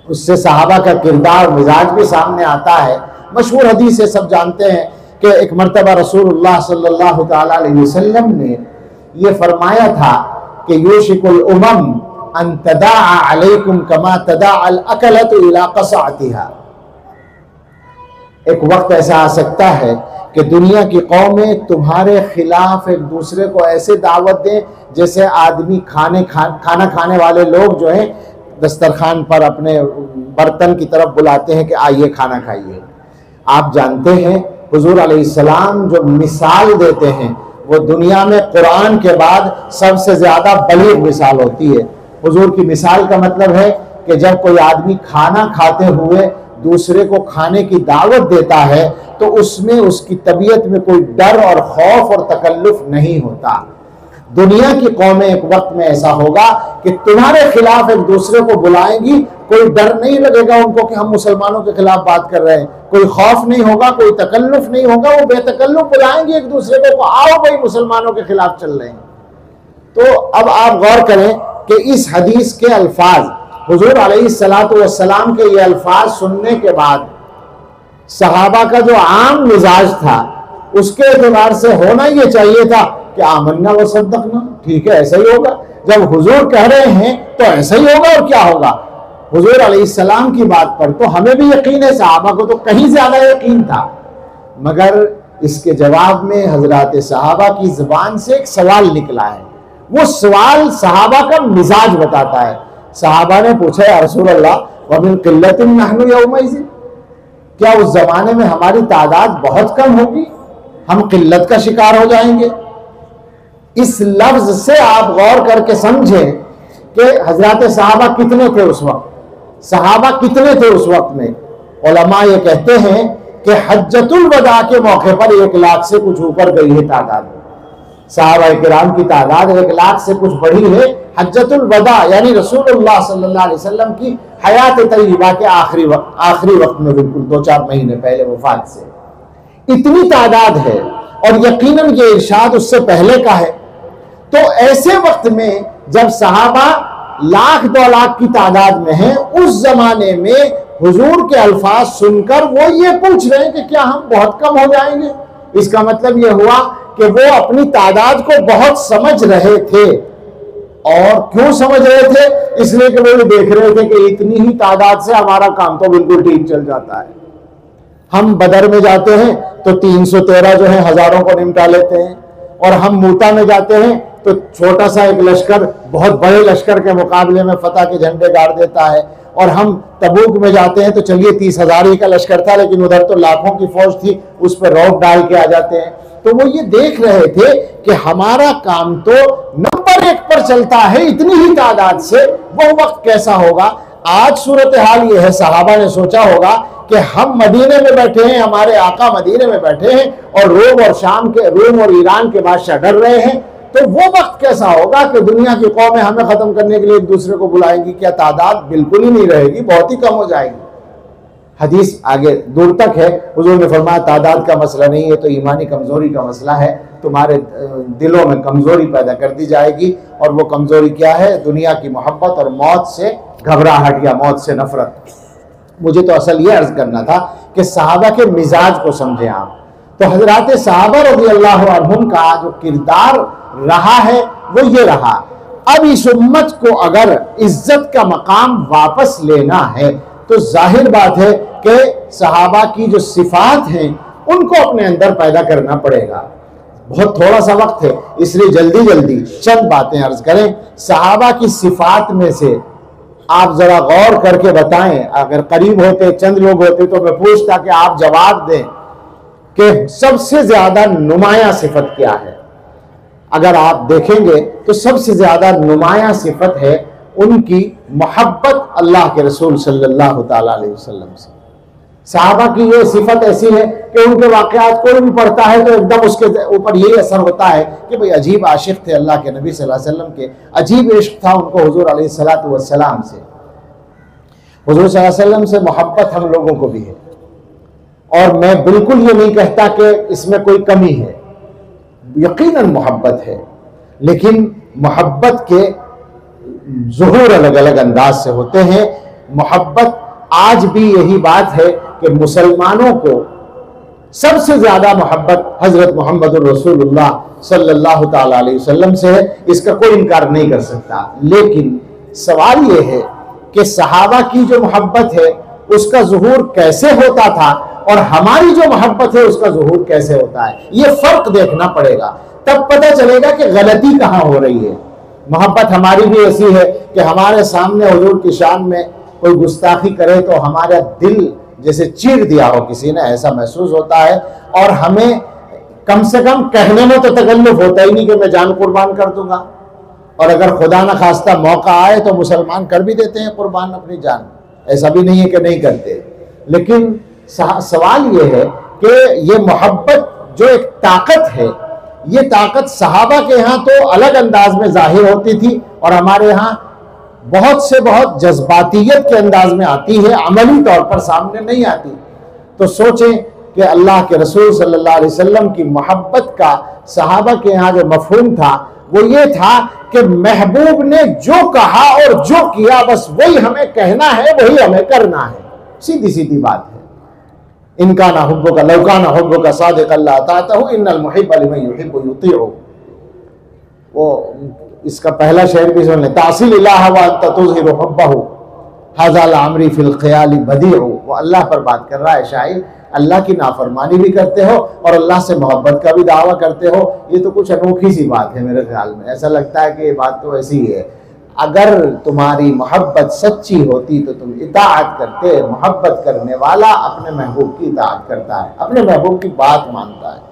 उससे सहाबा का किरदार मिजाज भी सामने आता है। मशहूर हदीस है, सब जानते हैं कि एक मरतबा रसूलुल्लाह सल्लल्लाहु ताला अलैहि वसल्लम ने यह फरमाया था कि यूशिकुल उमम अन तदाअ अलैकुम कमा तदाअल अकलतु इला क़सअतिहा। एक वक्त ऐसा आ सकता है कि दुनिया की कौमें तुम्हारे खिलाफ एक दूसरे को ऐसे दावत दें जैसे आदमी खाना खाने वाले लोग जो हैं दस्तरखान पर अपने बर्तन की तरफ बुलाते हैं कि आइए खाना खाइए। आप जानते हैं हुजूर अलैहिस्सलाम जो मिसाल देते हैं वो दुनिया में कुरान के बाद सबसे ज्यादा बलीग मिसाल होती है। हुजूर की मिसाल का मतलब है कि जब कोई आदमी खाना खाते हुए दूसरे को खाने की दावत देता है तो उसमें उसकी तबीयत में कोई डर और खौफ और तकल्लुफ नहीं होता। दुनिया की कौमें एक वक्त में ऐसा होगा कि तुम्हारे खिलाफ एक दूसरे को बुलाएंगी, कोई डर नहीं लगेगा उनको कि हम मुसलमानों के खिलाफ बात कर रहे हैं, कोई खौफ नहीं होगा, कोई तकल्लुफ नहीं होगा, वो बेतकल्लुफ बुलाएंगे एक दूसरे को, आओ भाई मुसलमानों के खिलाफ चल रहे हैं। तो अब आप गौर करें कि इस हदीस के अल्फाज, हुजूर अलैहिस्सलातु वस्सलाम के ये अल्फाज सुनने के बाद सहाबा का जो आम मिजाज था उसके एतबार से होना ये चाहिए था कि आमन्ना व सद्दक़ना, ठीक है ऐसा ही होगा, जब हुजूर कह रहे हैं तो ऐसा ही होगा और क्या होगा। हुजूर अलैहिस्सलाम की बात पर तो हमें भी यकीन है, सहाबा को तो कहीं ज्यादा यकीन था, मगर इसके जवाब में हजरात सहाबा की जुबान से एक सवाल निकला है। वो सवाल सहाबा का मिजाज बताता है। सहाबा ने पूछा, या रसूल अल्लाह व मिन क़िल्लतिन नहनु यौमइज़, क्या उस जमाने में हमारी तादाद बहुत कम होगी, हम किल्लत का शिकार हो जाएंगे। इस लफ्ज से आप गौर करके समझें कि हजरत सहाबा कितने थे उस वक्त, सहाबा कितने थे उस वक्त में। उलमा ये कहते हैं कि हज्जतुल वदा के मौके पर 1 लाख से कुछ ऊपर गई है तादाद, सहाबा किराम की तादाद 1 लाख से कुछ बढ़ी है। हज्जतुल वदा यानी रसूलुल्लाह सल्लल्लाहु अलैहि वसल्लम की हयात तय्यबा के आखिरी वक्त में, बिल्कुल 2-4 महीने पहले वफात से इतनी तादाद है, और यकीनन ये इरशाद उससे पहले का है। तो ऐसे वक्त में जब सहाबा 1,00,000-2 लाख की तादाद में है, उस जमाने में हुजूर के अल्फाज सुनकर वो ये पूछ रहे हैं कि क्या हम बहुत कम हो जाएंगे। इसका मतलब ये हुआ कि वो अपनी तादाद को बहुत समझ रहे थे। और क्यों समझ रहे थे? इसलिए कि वो देख रहे थे कि इतनी ही तादाद से हमारा काम तो बिल्कुल ठीक चल जाता है। हम बदर में जाते हैं तो 313 जो है हजारों को निपटा लेते हैं, और हम मूता में जाते हैं तो छोटा सा एक लश्कर बहुत बड़े लश्कर के मुकाबले में फतह के झंडे गाड़ देता है। और हम तबूक में जाते हैं तो चलिए 30,000 ही का लश्कर था, लेकिन उधर तो लाखों की फौज थी, उस पर रौब डाल के आ जाते हैं। तो वो ये देख रहे थे कि हमारा काम तो नंबर 1 पर चलता है इतनी ही तादाद से, वो वक्त कैसा होगा। आज सूरत हाल ये है, सहाबा ने सोचा होगा कि हम मदीने में बैठे हैं, हमारे आका मदीने में बैठे हैं, और रोम और ईरान के बादशाह डर रहे हैं, तो वो वक्त कैसा होगा कि दुनिया की कौमें हमें खत्म करने के लिए एक दूसरे को बुलाएंगी। क्या तादाद बिल्कुल ही नहीं रहेगी, बहुत ही कम हो जाएगी। हदीस आगे दूर तक है, हुजूर ने फरमाया तादाद का मसला नहीं है, तो ईमानी कमजोरी का मसला है, तुम्हारे दिलों में कमजोरी पैदा कर दी जाएगी। और वो कमजोरी क्या है? दुनिया की मोहब्बत और मौत से घबराहट या मौत से नफरत। मुझे तो असल ये अर्ज करना था कि सहाबा के मिजाज को समझें आप। तो हजरात सहाबा रज़ियल्लाहु अन्हुम का जो किरदार रहा है वो ये रहा। अब इस उम्मत को अगर इज्जत का मकाम वापस लेना है तो जाहिर बात है कि सहाबा की जो सिफात हैं उनको अपने अंदर पैदा करना पड़ेगा। बहुत थोड़ा सा वक्त है, इसलिए जल्दी जल्दी चंद बातें अर्ज करें। सहाबा की सिफात में से आप जरा गौर करके बताएं, अगर करीब होते चंद लोग होते तो मैं पूछता कि आप जवाब दें कि सबसे ज्यादा नुमाया सिफत क्या है। अगर आप देखेंगे तो सबसे ज्यादा नुमाया सिफत है उनकी मोहब्बत अल्लाह के रसूल सल्लल्लाहु ताला अलैहि वसल्लम से। सहाबा की ये सिफत ऐसी है कि उनके वाकयात कोई भी पढ़ता है तो एकदम उसके ऊपर यही असर होता है कि भाई अजीब आशिक थे अल्लाह के नबी सल्लल्लाहु अलैहि वसल्लम के, अजीब इश्क था उनको हुजूर अलैहिस्सलातु वस्सलाम से। हुजूर सल्लल्लाहु अलैहि वसल्लम से मोहब्बत हम लोगों को भी है, और मैं बिल्कुल ये नहीं कहता कि इसमें कोई कमी है, यकीनन मोहब्बत है, लेकिन मोहब्बत के ज़ुहूर अलग अलग अंदाज से होते हैं। मोहब्बत आज भी यही बात है कि मुसलमानों को सबसे ज्यादा मोहब्बत हजरत मोहम्मद रसूलुल्लाह सल्लल्लाहु ताला अलैहि वसल्लम से है, इसका कोई इनकार नहीं कर सकता। लेकिन सवाल यह है कि सहाबा की जो मोहब्बत है उसका ज़ुहूर कैसे होता था और हमारी जो मोहब्बत है उसका ज़ुहूर कैसे होता है, ये फर्क देखना पड़ेगा। तब पता चलेगा कि गलती कहाँ हो रही है। मोहब्बत हमारी भी ऐसी है कि हमारे सामने हुजूर की शान में कोई गुस्ताखी करे तो हमारा दिल जैसे चीर दिया हो किसी ने, ऐसा महसूस होता है। और हमें कम से कम कहने में तो तकल्लुफ होता ही नहीं कि मैं जान कुर्बान कर दूंगा, और अगर खुदा न खास्ता मौका आए तो मुसलमान कर भी देते हैं कुर्बान अपनी जान, ऐसा भी नहीं है कि नहीं करते। लेकिन सवाल ये है कि ये मोहब्बत जो एक ताकत है ये ताकत सहाबा के यहाँ तो अलग अंदाज में जाहिर होती थी और हमारे यहाँ बहुत से बहुत जज्बातियत के अंदाज में आती है, अमली तौर पर सामने नहीं आती। तो सोचें कि अल्लाह के रसूल सल्लल्लाहु अलैहि वसल्लम की मोहब्बत का सहाबा के यहाँ जो मफहूम था वो ये था कि महबूब ने जो कहा और जो किया बस वही हमें कहना है, वही हमें करना है। सीधी सीधी बात है। इनका ना हुब्बु का लौका ना हुब्बु का सादिक अल्लाह तातहु इन्नल मुहिब्ब लिमन युहिब्बु युतीउ। वो इसका पहला शेर भी सुन ले, तासिल इलाहा व अंत तुज़हिरु हुब्बहु हाज़ा अमरी फिल ख़याली बदीउ। वो अल्लाह पर बात कर रहा है शायर, अल्लाह की नाफरमानी भी करते हो और अल्लाह से मोहब्बत का भी दावा करते हो। ये तो कुछ अनोखी सी बात है मेरे ख्याल में। ऐसा लगता है कि ये बात तो ऐसी ही है। अगर तुम्हारी मोहब्बत सच्ची होती तो तुम इताअत करते। मोहब्बत करने वाला अपने महबूब की इताअत करता है, अपने महबूब की बात मानता है।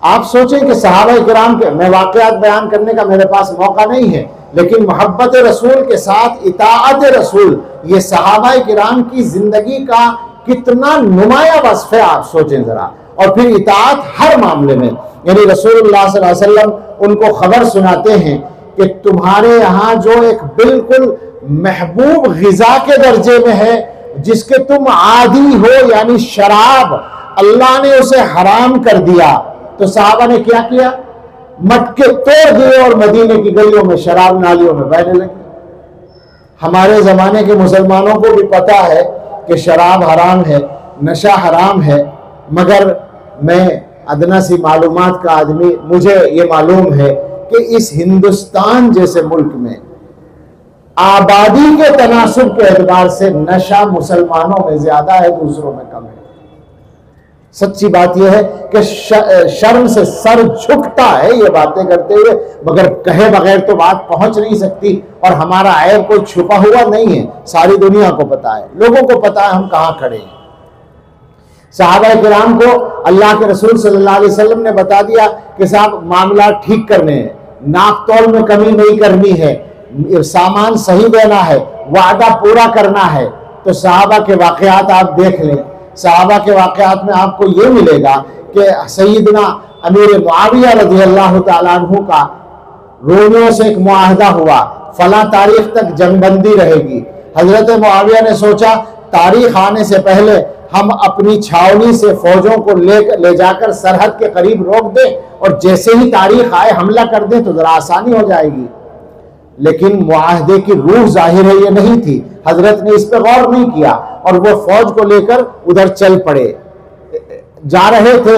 आप सोचें कि सहाबा किराम के, मैं वाक़यात बयान करने का मेरे पास मौका नहीं है, लेकिन मोहब्बत रसूल के साथ इताअत रसूल, ये सहाबा किराम की जिंदगी का कितना नुमाया वस्फ है, आप सोचें जरा। और फिर इताअत हर मामले में, यानी रसूलुल्लाह सल्लल्लाहु अलैहि वसल्लम उनको खबर सुनाते हैं कि तुम्हारे यहाँ जो एक बिल्कुल महबूब गिजा के दर्जे में है, जिसके तुम आदी हो, यानी शराब, अल्लाह ने उसे हराम कर दिया। तो सहाबा ने क्या किया? मटके तोड़ दिए और मदीने की गलियों में शराब नालियों में बहने लगे। हमारे जमाने के मुसलमानों को भी पता है कि शराब हराम है, नशा हराम है, मगर मैं अदना सी मालूमात का आदमी, मुझे ये मालूम है कि इस हिंदुस्तान जैसे मुल्क में आबादी के तनासुब के एतबार से नशा मुसलमानों में ज्यादा है, दूसरों में कम है। सच्ची बात यह है कि शर्म से सर झुकता है ये बातें करते हुए, मगर कहे बगैर तो बात पहुंच नहीं सकती। और हमारा ऐब कोई छुपा हुआ नहीं है, सारी दुनिया को पता है, लोगों को पता है हम कहां खड़े हैं। सहाबा किराम को अल्लाह के रसूल सल्लल्लाहु अलैहि वसल्लम ने बता दिया कि साहब मामला ठीक करने हैं, नाप तौल में कमी नहीं करनी है, सामान सही देना है, वादा पूरा करना है। तो सहाबा के वाकयात आप देख लें। सहाबा के वाकयात में आपको ये मिलेगा कि सैयदना अमीर मुआविया रज़ी अल्लाह तआला अन्हु का रोमियों से एक मुआहदा हुआ, फला तारीख तक जंगबंदी रहेगी। हजरत मुआविया ने सोचा तारीख आने से पहले हम अपनी छावनी से फौजों को ले जाकर सरहद के करीब रोक दें और जैसे ही तारीख आए हमला कर दें तो जरा आसानी हो जाएगी। लेकिन मुआहदे की रूह जाहिर है ये नहीं थी। हजरत ने इस पर गौर नहीं किया और वो फौज को लेकर उधर चल पड़े। जा रहे थे,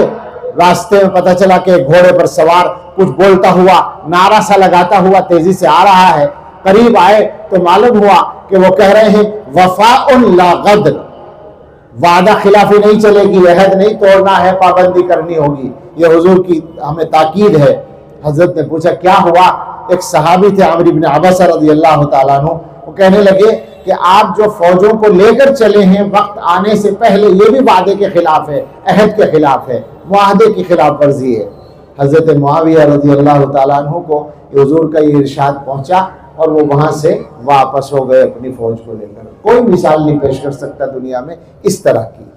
रास्ते में पता चला कि घोड़े पर सवार कुछ बोलता हुआ, नारा सा लगाता हुआ तेजी से आ रहा है। करीब आए तो मालूम हुआ कि वो कह रहे हैं वफाउन ला गद्र, वादा खिलाफी नहीं चलेगी, अहद नहीं तोड़ना है, पाबंदी करनी होगी। ये हुजूर की हमें ताकीद है। हजरत ने पूछा क्या हुआ? एक सहाबी थे आमिर इब्न अबसा रज़ियल्लाहु ताला अन्हु, वो कहने लगे कि आप जो फौजों को लेकर चले हैं वक्त आने से पहले, ये भी वादे के खिलाफ है, अहद के खिलाफ है, मुआहदे की खिलाफ वर्जी है। हजरत मुआविया रज़ियल्लाहु ताला अन्हु को हुजूर का ये इरशाद पहुंचा और वो वहां से वापस हो गए अपनी फौज को लेकर। कोई मिसाल नहीं पेश कर सकता दुनिया में इस तरह की।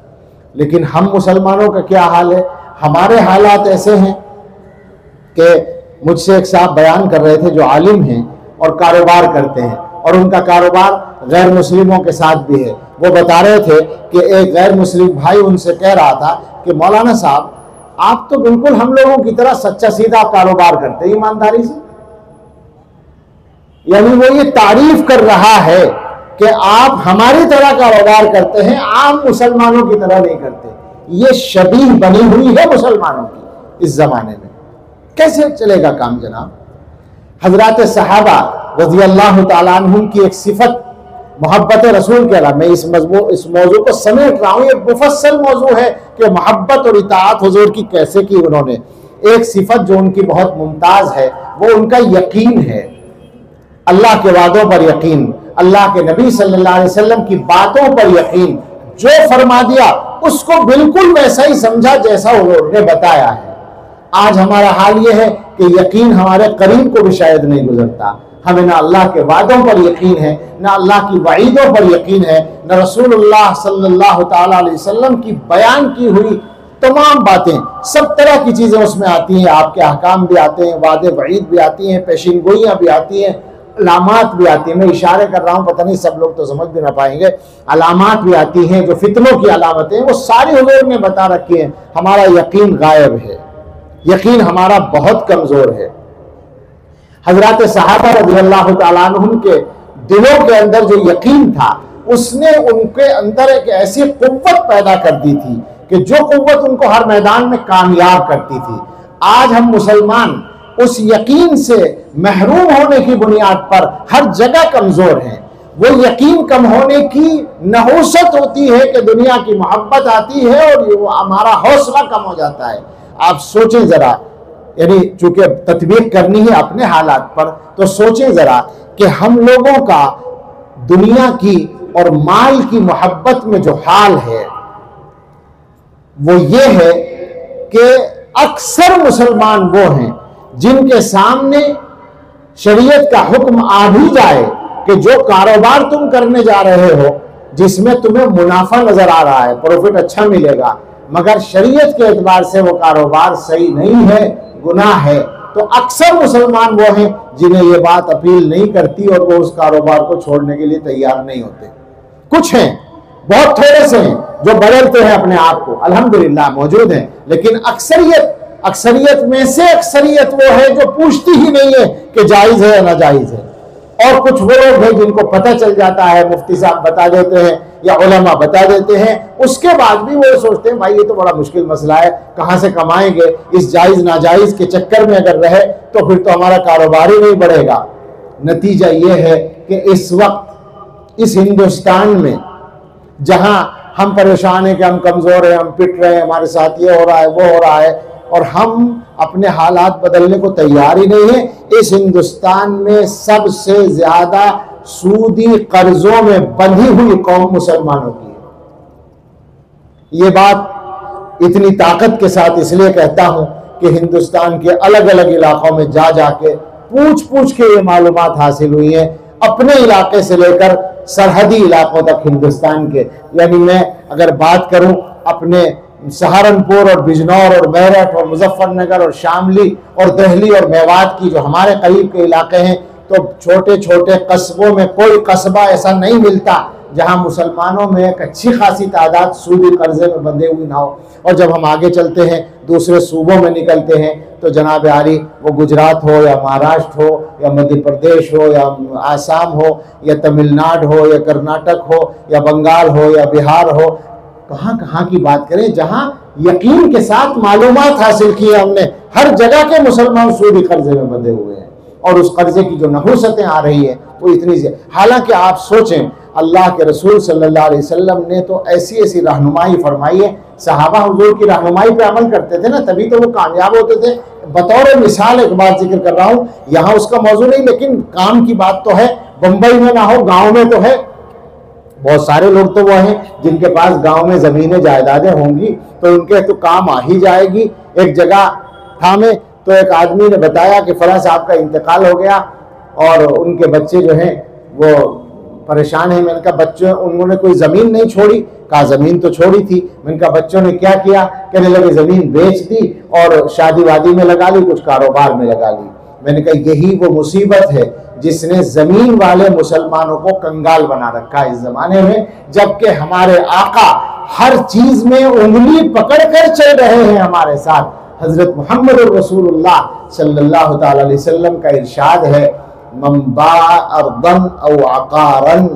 लेकिन हम मुसलमानों का क्या हाल है? हमारे हालात ऐसे हैं कि मुझसे एक साहब बयान कर रहे थे जो आलिम हैं और कारोबार करते हैं, और उनका कारोबार गैर मुस्लिमों के साथ भी है। वो बता रहे थे कि एक गैर मुस्लिम भाई उनसे कह रहा था कि मौलाना साहब आप तो बिल्कुल हम लोगों की तरह सच्चा सीधा कारोबार करते हैं, ईमानदारी से। यानी वो ये तारीफ कर रहा है कि आप हमारी तरह कारोबार करते हैं, आम मुसलमानों की तरह नहीं करते। ये शबीह बनी हुई है मुसलमानों की इस जमाने में। कैसे चलेगा काम जनाब? हजरत सहाबा रज़ी अल्लाह तआला अन्हुम की एक सिफत मोहब्बत रसूल के अलावा, मैं इस मौजू को समेट रहा हूँ, ये मुफस्सल मौजू है कि मोहब्बत और इताअत हुजूर की कैसे की उन्होंने। एक सिफत जो उनकी बहुत मुमताज है वो उनका यकीन है, अल्लाह के वादों पर यकीन, अल्लाह के नबी सल्लल्लाहु अलैहि वसल्लम की बातों पर यकीन। जो फरमा दिया उसको बिल्कुल वैसा ही समझा जैसा उन्होंने बताया है। आज हमारा हाल यह है कि यकीन हमारे करीब को भी शायद नहीं गुजरता। हमें ना अल्लाह के वादों पर यकीन है, ना अल्लाह की वईदों पर यकीन है, ना रसूलुल्लाह सल्लल्लाहु ताला अलैहि वसल्लम की बयान की हुई तमाम बातें, सब तरह की चीज़ें उसमें आती हैं। आपके अहकाम भी आते हैं, वादे वईद भी आती हैं, पेशिनगोइयाँ भी आती हैं, अलामात भी आती हैं। मैं इशारे कर रहा हूँ, पता नहीं सब लोग तो समझ भी ना पाएंगे। अलामात भी आती हैं जो फितनों की अलामतें हैं, वो सारी हुजूर ने बता रखी हैं। हमारा यकीन गायब है, यकीन हमारा बहुत कमज़ोर है। हजरत सहाबा रज़ियल्लाहु तआला अन्हुम के दिलों के अंदर जो यकीन था, उसने उनके अंदर एक ऐसी कुव्वत पैदा कर दी थी कि जो कुव्वत उनको हर मैदान में कामयाब करती थी। आज हम मुसलमान उस यकीन से महरूम होने की बुनियाद पर हर जगह कमजोर हैं। वो यकीन कम होने की नहुसत होती है कि दुनिया की मोहब्बत आती है और वो हमारा हौसला कम हो जाता है। आप सोचें जरा, यानी चूंकि तत्वीक करनी है अपने हालात पर, तो सोचें जरा कि हम लोगों का दुनिया की और माल की मोहब्बत में जो हाल है वो ये है कि अक्सर मुसलमान वो हैं जिनके सामने शरीयत का हुक्म आ भी जाए कि जो कारोबार तुम करने जा रहे हो, जिसमें तुम्हें मुनाफा नजर आ रहा है, प्रॉफिट अच्छा मिलेगा, मगर शरीयत के एतबार से वो कारोबार सही नहीं है, गुनाह है, तो अक्सर मुसलमान वो हैं जिन्हें ये बात अपील नहीं करती और वो उस कारोबार को छोड़ने के लिए तैयार नहीं होते। कुछ हैं, बहुत थोड़े से हैं जो बदलते हैं अपने आप को, अल्हम्दुलिल्लाह मौजूद हैं, लेकिन अक्सरियत में से अक्सरियत वो है जो पूछती ही नहीं है कि जायज है या नाजायज है। और कुछ वो लोग हैं जिनको पता चल जाता है, मुफ्ती साहब बता देते हैं या उलमा बता देते हैं, उसके बाद भी वो सोचते हैं भाई ये तो बड़ा मुश्किल मसला है, कहाँ से कमाएंगे, इस जायज नाजायज के चक्कर में अगर रहे तो फिर तो हमारा कारोबार ही नहीं बढ़ेगा। नतीजा ये है कि इस वक्त इस हिंदुस्तान में जहां हम परेशान हैं कि हम कमजोर हैं, हम पिट रहे हैं, हमारे साथ ये हो रहा है, वो हो रहा है, और हम अपने हालात बदलने को तैयार ही नहीं है। इस हिंदुस्तान में सबसे ज्यादा सूदी कर्जों में बंधी हुई कौम मुसलमानों की है। ये बात इतनी ताकत के साथ इसलिए कहता हूं कि हिंदुस्तान के अलग अलग इलाकों में जा जाके पूछ पूछ के ये मालूमात हासिल हुई है, अपने इलाके से लेकर सरहदी इलाकों तक हिंदुस्तान के। यानी मैं अगर बात करूं अपने सहारनपुर और बिजनौर और मेरठ और मुजफ्फरनगर और शामली और दिल्ली और मेवात की जो हमारे करीब के इलाके हैं, तो छोटे छोटे कस्बों में कोई कस्बा ऐसा नहीं मिलता जहां मुसलमानों में एक अच्छी खासी तादाद सूदी कर्जे में बंधे हुई ना हो। और जब हम आगे चलते हैं, दूसरे सूबों में निकलते हैं, तो जनाब आली वो गुजरात हो या महाराष्ट्र हो या मध्य प्रदेश हो या आसाम हो या तमिलनाडु हो या कर्नाटक हो या बंगाल हो या बिहार हो, कहाँ कहाँ की बात करें जहां यकीन के साथ मालूमात हासिल की है हमने, हर जगह के मुसलमान सूदी कर्जे में बंधे हुए हैं और उस कर्जे की जो नहुसतें आ रही है वो इतनी सी। हालांकि आप सोचें, अल्लाह के रसूल सल्लल्लाहु अलैहि वसल्लम ने तो ऐसी ऐसी रहनुमाई फरमाई है, सहाबा हुजूर की रहनुमाई पे अमल करते थे ना, तभी तो वो कामयाब होते थे। बतौर मिसाल एक बात जिक्र कर रहा हूँ, यहाँ उसका मौजू नहीं, लेकिन काम की बात तो है। बंबई में ना हो, गाँव में तो है। बहुत सारे लोग तो वो हैं जिनके पास गांव में जमीनें जायदादें होंगी तो उनके तो काम आ ही जाएगी। एक जगह था में तो एक आदमी ने बताया कि फलां साहब का इंतकाल हो गया और उनके बच्चे जो हैं वो परेशान हैं। मैंने कहा बच्चों, उन्होंने कोई जमीन नहीं छोड़ी? कहा जमीन तो छोड़ी थी। मैंने कहा बच्चों ने क्या किया? कहने लगे जमीन बेच दी और शादी वादी में लगा ली, कुछ कारोबार में लगा ली। मैंने कहा यही वो मुसीबत है जिसने जमीन वाले मुसलमानों को कंगाल बना रखा है इस जमाने में, जबकि हमारे आका हर चीज में उंगली पकड़कर चल रहे हैं हमारे साथ। हजरत मोहम्मद रसूलुल्लाह सल्लल्लाहु ताला अलैहि वसल्लम का इरशाद है, मन बाअ अर्दन औ अकारन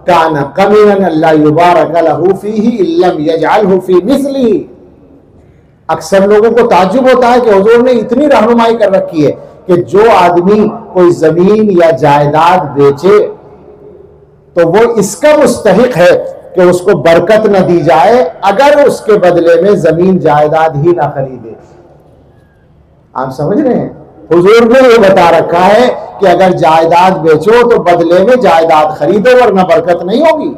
कान कमीनन अल्ला युबारक लहू फीही इल्लम यजअलहु फी मिस्लिही। अक्सर लोगों को ताज्जुब होता है कि हुजूर ने इतनी रहनुमाई कर रखी है कि जो आदमी कोई जमीन या जायदाद बेचे तो वो इसका मुस्तहिक है कि उसको बरकत न दी जाए अगर उसके बदले में जमीन जायदाद ही ना खरीदे। आप समझ रहे हैं? हुजूर ने ये बता रखा है कि अगर जायदाद बेचो तो बदले में जायदाद खरीदो वरना बरकत नहीं होगी।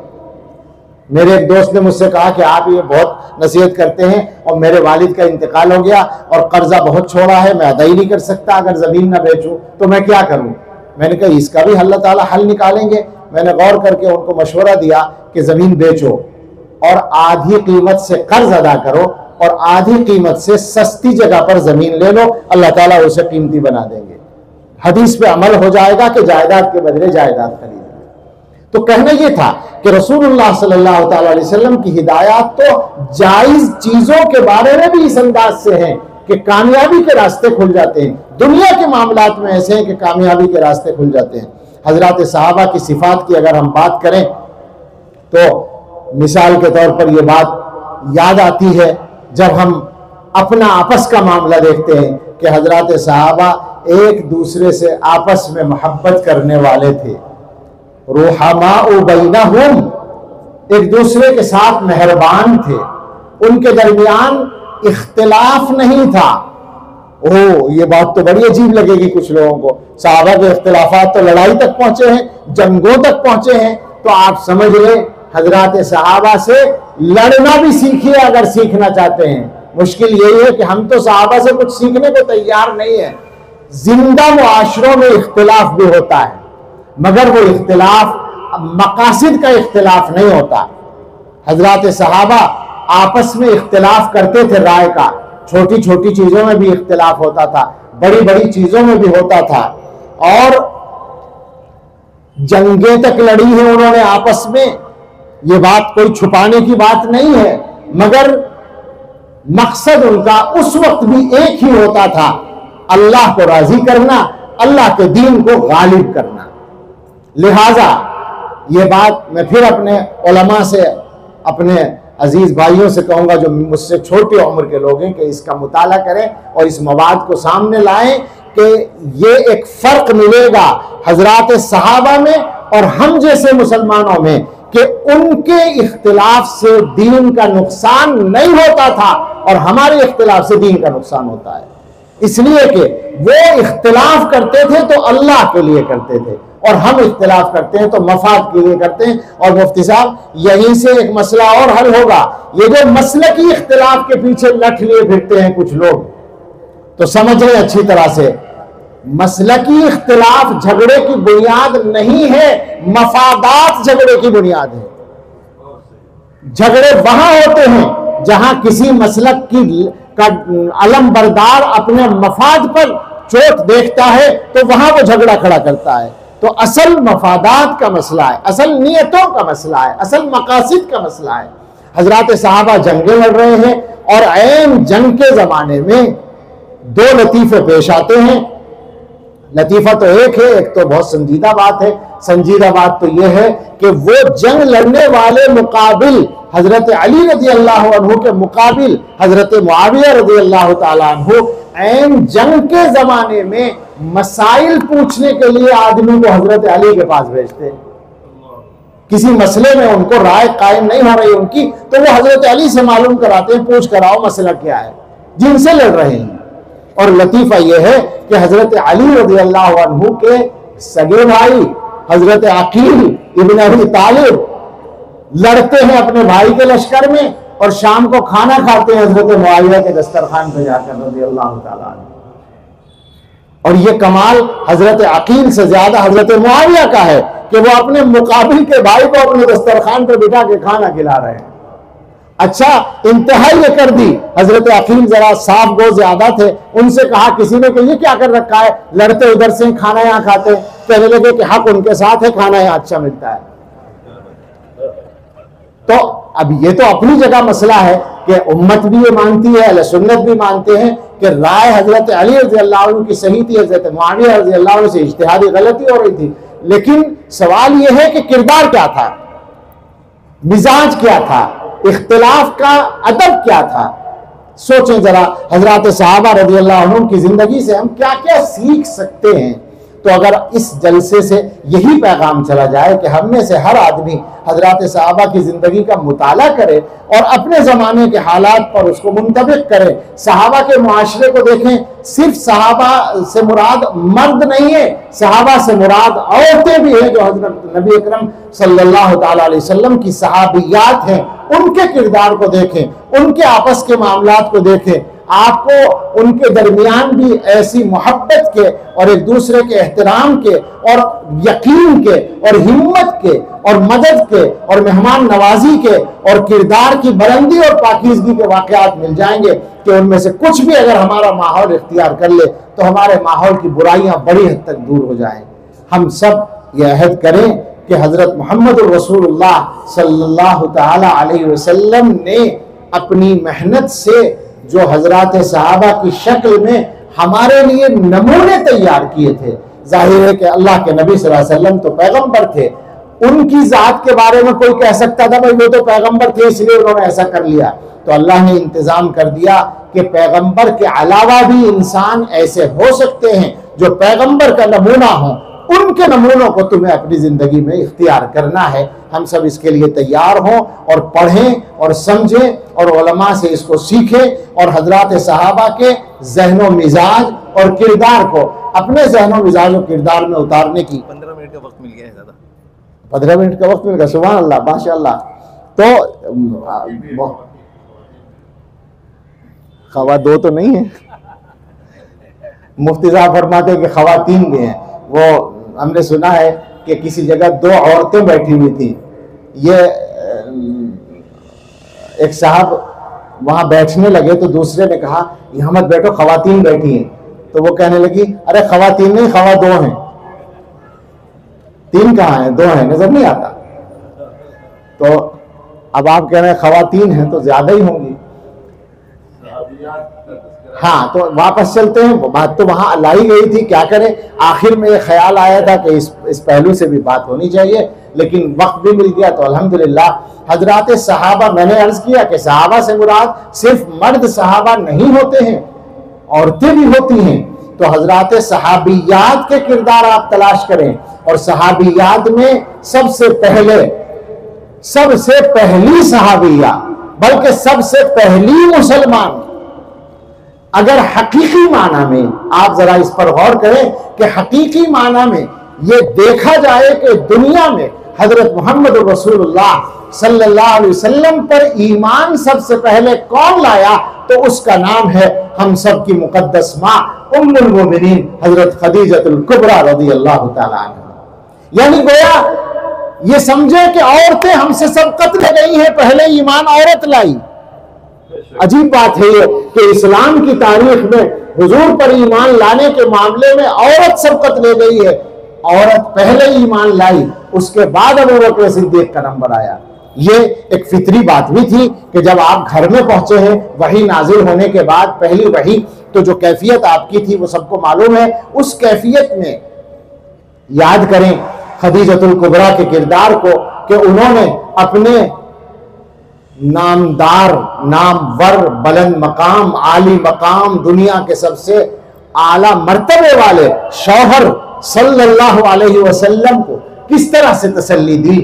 मेरे एक दोस्त ने मुझसे कहा कि आप ये बहुत नसीहत करते हैं और मेरे वालिद का इंतकाल हो गया और कर्जा बहुत छोड़ा है, मैं अदा ही नहीं कर सकता अगर जमीन ना बेचूं, तो मैं क्या करूं? मैंने कहा इसका भी अल्लाह ताला हल निकालेंगे। मैंने गौर करके उनको मशवरा दिया कि जमीन बेचो और आधी कीमत से कर्ज अदा करो और आधी कीमत से सस्ती जगह पर जमीन ले लो, अल्लाह ताला उसे कीमती बना देंगे। हदीस पे अमल हो जाएगा कि जायदाद के बदले जायदाद खरीद। तो कहना यह था कि रसूलुल्लाह सल्लल्लाहु अलैहि वसल्लम की हिदायत तो जायज चीजों के बारे में भी इस अंदाज से है कि कामयाबी के रास्ते खुल जाते हैं। दुनिया के मामलात में ऐसे हैं कि कामयाबी के रास्ते खुल जाते हैं। हजरात सहाबा की सिफात की अगर हम बात करें तो मिसाल के तौर पर यह बात याद आती है जब हम अपना आपस का मामला देखते हैं कि हजरात सहाबा एक दूसरे से आपस में मोहब्बत करने वाले थे। रुहमाउ बैनहुम, एक दूसरे के साथ मेहरबान थे, उनके दरमियान इख्तिलाफ नहीं था। ओह, ये बात तो बड़ी अजीब लगेगी कुछ लोगों को, सहाबा के इख्तिलाफात तो लड़ाई तक पहुंचे हैं, जंगों तक पहुंचे हैं। तो आप समझ लें हजरात सहाबा से लड़ना भी सीखिए अगर सीखना चाहते हैं। मुश्किल यही है कि हम तो सहाबा से कुछ सीखने को तैयार नहीं है। जिंदा मुआशरों में इख्तिलाफ भी होता है, मगर वो इख्तिलाफ मकासिद का इख्तिलाफ नहीं होता। हजरात सहाबा आपस में इख्तिलाफ करते थे राय का, छोटी छोटी चीजों में भी इख्तिलाफ होता था, बड़ी बड़ी चीजों में भी होता था, और जंगें तक लड़ी है उन्होंने आपस में। ये बात कोई छुपाने की बात नहीं है, मगर मकसद उनका उस वक्त भी एक ही होता था, अल्लाह को राजी करना, अल्लाह के दीन को गालिब करना। लिहाजा ये बात मैं फिर अपने उलमा से, अपने अजीज भाइयों से कहूंगा जो मुझसे छोटी उम्र के लोग हैं कि इसका मुताला करें और इस मवाद को सामने लाएं कि ये एक फर्क मिलेगा हजरात सहाबा में और हम जैसे मुसलमानों में कि उनके इख्तिलाफ से दीन का नुकसान नहीं होता था और हमारे इख्तिलाफ से दीन का नुकसान होता है। इसलिए कि वो इख्तिलाफ करते थे तो अल्लाह के लिए करते थे और हम इख्तिलाफ करते हैं तो मफाद के लिए करते हैं। और मुफ्ती साहब, यहीं से एक मसला और हल होगा। ये जो मसलकी इख्तिलाफ के पीछे लठ लिए फिरते हैं कुछ लोग, तो समझ लें अच्छी तरह से, मसलकी इख्तिलाफ झगड़े की बुनियाद नहीं है, मफादात झगड़े की बुनियाद है। झगड़े वहां होते हैं जहां किसी मसलक का अलम बरदार अपने मफाद पर चोट देखता है तो वहां वो झगड़ा खड़ा करता है। तो असल मफादात का मसला है, असल नियतों का मसला है, असल मकासिद का मसला है। हजरात साहबा जंगें लड़ रहे हैं और ऐन जंग के जमाने में दो लतीफे पेश आते हैं। लतीफा तो एक है, एक तो बहुत संजीदा बात है। संजीदा बात तो यह है कि वो जंग लड़ने वाले मुकाबिल हजरत अली रजी अल्लाह अन्हु के मुकाबिल हजरत मुआविया रजी अल्लाह ताला अन्हु ऐन जंग के जमाने में मसाइल पूछने के लिए आदमी को हजरत अली के पास भेजते। किसी मसले में उनको राय कायम नहीं हो रही उनकी, तो वो हजरत अली से मालूम कराते हैं, पूछ कराओ मसला क्या है, जिनसे लड़ रहे हैं। और लतीफा यह है कि हजरत अली रज़ी अल्लाह अन्हु के सगे भाई हजरत अकील इब्न अबी तालिब लड़ते हैं अपने भाई के लश्कर में और शाम को खाना खाते हैं हजरत मुआविया के दस्तरखान पे जाकर रज़ी अल्लाह ताला अन्हु। और ये कमाल हजरत अकील से ज्यादा हजरत मुआविया का है कि वो अपने मुकाबिल के भाई को अपने दस्तरखान पर बिठा के खाना खिला रहे हैं। अच्छा, इंतहा ये कर दी, हजरत अकील जरा साफ गो ज्यादा थे, उनसे कहा, किसी ने कहा ये क्या कर रखा है, लड़ते उधर से खाना यहाँ खाते। कहने लगे कि हक उनके साथ है, खाना यहाँ अच्छा मिलता है। तो अब ये तो अपनी जगह मसला है कि उम्मत भी ये मानती है, अहले सुन्नत भी मानते हैं कि राय हजरत अली रज़ी अल्लाह अन्हु की सही थी, हजरत मुआविया रज़ी अल्लाह अन्हु से इज्तिहादी गलती हो रही थी। लेकिन सवाल यह है कि किरदार क्या था, मिजाज क्या था, इख्तिलाफ का अदब क्या था। सोचें जरा, हजरत सहाबा रज़ी अल्लाह अन्हुम की जिंदगी से हम क्या क्या सीख सकते हैं। तो अगर इस जलसे से यही पैगाम चला जाए कि हम में से हर आदमी हजरत सहाबा की जिंदगी का मुताला करे और अपने जमाने के हालात पर उसको मुंतबिक करे, सहाबा के मुआशरे को देखें। सिर्फ सहाबा से मुराद मर्द नहीं है, सहाबा से मुराद औरतें भी हैं जो हजरत नबी अकरम सल्लल्लाहु ताला अलैहि वसल्लम की सहाबियात हैं। उनके किरदार को देखें, उनके आपस के मामलात को देखें। आपको उनके दरमियान भी ऐसी मोहब्बत के और एक दूसरे के एहतराम के और यकीन के और हिम्मत के और मदद के और मेहमान नवाजी के और किरदार की बुलंदी और पाकीज़गी के वाक़यात मिल जाएंगे कि उनमें से कुछ भी अगर हमारा माहौल इख्तियार कर ले तो हमारे माहौल की बुराइयां बड़ी हद तक दूर हो जाएं। हम सब ये अहद करें कि हज़रत मोहम्मद रसूलुल्लाह सल्लल्लाहु ताला अलैहि वसल्लम ने अपनी मेहनत से जो हजरात सहाबा की शक्ल में हमारे लिए नमूने तैयार किए थे। जाहिर है कि अल्लाह के नबी सल्लल्लाहु अलैहि वसल्लम तो पैगंबर थे, उनकी जात के बारे में कोई कह सकता था भाई वो तो पैगंबर थे इसलिए उन्होंने ऐसा कर लिया, तो अल्लाह ने इंतजाम कर दिया कि पैगंबर के अलावा भी इंसान ऐसे हो सकते हैं जो पैगंबर का नमूना हो। उनके नमूनों को तुम्हें अपनी जिंदगी में इख्तियार करना है। हम सब इसके लिए तैयार हों और पढ़ें और समझें और उलमा से इसको सीखें और हजरात सहाबा के ज़हनो मिजाज और किरदार को अपने ज़हनो मिजाज और किरदार में उतारने की 15 मिनट का वक्त मिल गया है ज़्यादा। 15 मिनट का वक्त मिल गया, सुभान अल्लाह, माशाअल्लाह। तो खवा दो तो नहीं है, मुफ्ती साहब फरमाते हैं कि खवातीन भी हैं। वो हमने सुना है कि किसी जगह 2 औरतें बैठी हुई थी, ये एक साहब वहां बैठने लगे तो दूसरे ने कहा यहाँ मत बैठो, खवातीन बैठी हैं। तो वो कहने लगी अरे खवातीन नहीं, खवा 2 हैं। 3 कहाँ हैं, 2 हैं, नजर नहीं आता। तो अब आप कह रहे हैं खवातीन हैं तो ज्यादा ही होंगी। हाँ, तो वापस चलते हैं। बात तो वहां लाई गई थी, क्या करें, आखिर में ये ख्याल आया था कि इस पहलू से भी बात होनी चाहिए, लेकिन वक्त भी मिल गया तो अल्हम्दुलिल्लाह। हजरात सहाबा, मैंने अर्ज किया कि सहाबा से मुराद सिर्फ मर्द सहाबा नहीं होते हैं, औरतें भी होती हैं। तो हजरात सहाबियात के किरदार आप तलाश करें और सहाबियात में सबसे पहली सहाबिया, बल्कि सबसे पहली मुसलमान, अगर हकीकी माना में आप जरा इस पर गौर करें कि हकीकी माना में ये देखा जाए कि दुनिया में हजरत मोहम्मद रसूलुल्लाह सल्लल्लाहु अलैहि वसल्लम पर ईमान सबसे पहले कौन लाया, तो उसका नाम है हम सब की मुकद्दस माँ उम्मुल मोमिनीन हजरत खदीजतुल कुबरा रज़ियल्लाहु ताला अन्हा। यानी गोया ये समझे कि औरतें हमसे सबकत ले गई हैं, पहले ईमान औरत लाई। अजीब बात है ये कि इस्लाम की तारीख में हुजूर पर ईमान लाने के मामले में औरत सबकत ले गई है। औरत पहले ईमान लाई, उसके बाद अबू बकर सिद्दीक का नंबर आया। ये एक फितरी बात भी थी कि जब आप घर में पहुंचे हैं वही नाजिल होने के बाद पहली वही, तो जो कैफियत आपकी थी वो सबको मालूम है। उस कैफियत में याद करें खदीजतुल कुबरा के किरदार को कि उन्होंने अपने नामदार, नामवर, बुलंद मकाम, आली मकाम, दुनिया के सबसे आला मर्तबे वाले शौहर सल्लल्लाहु अलैहि वसल्लम को किस तरह से तसल्ली दी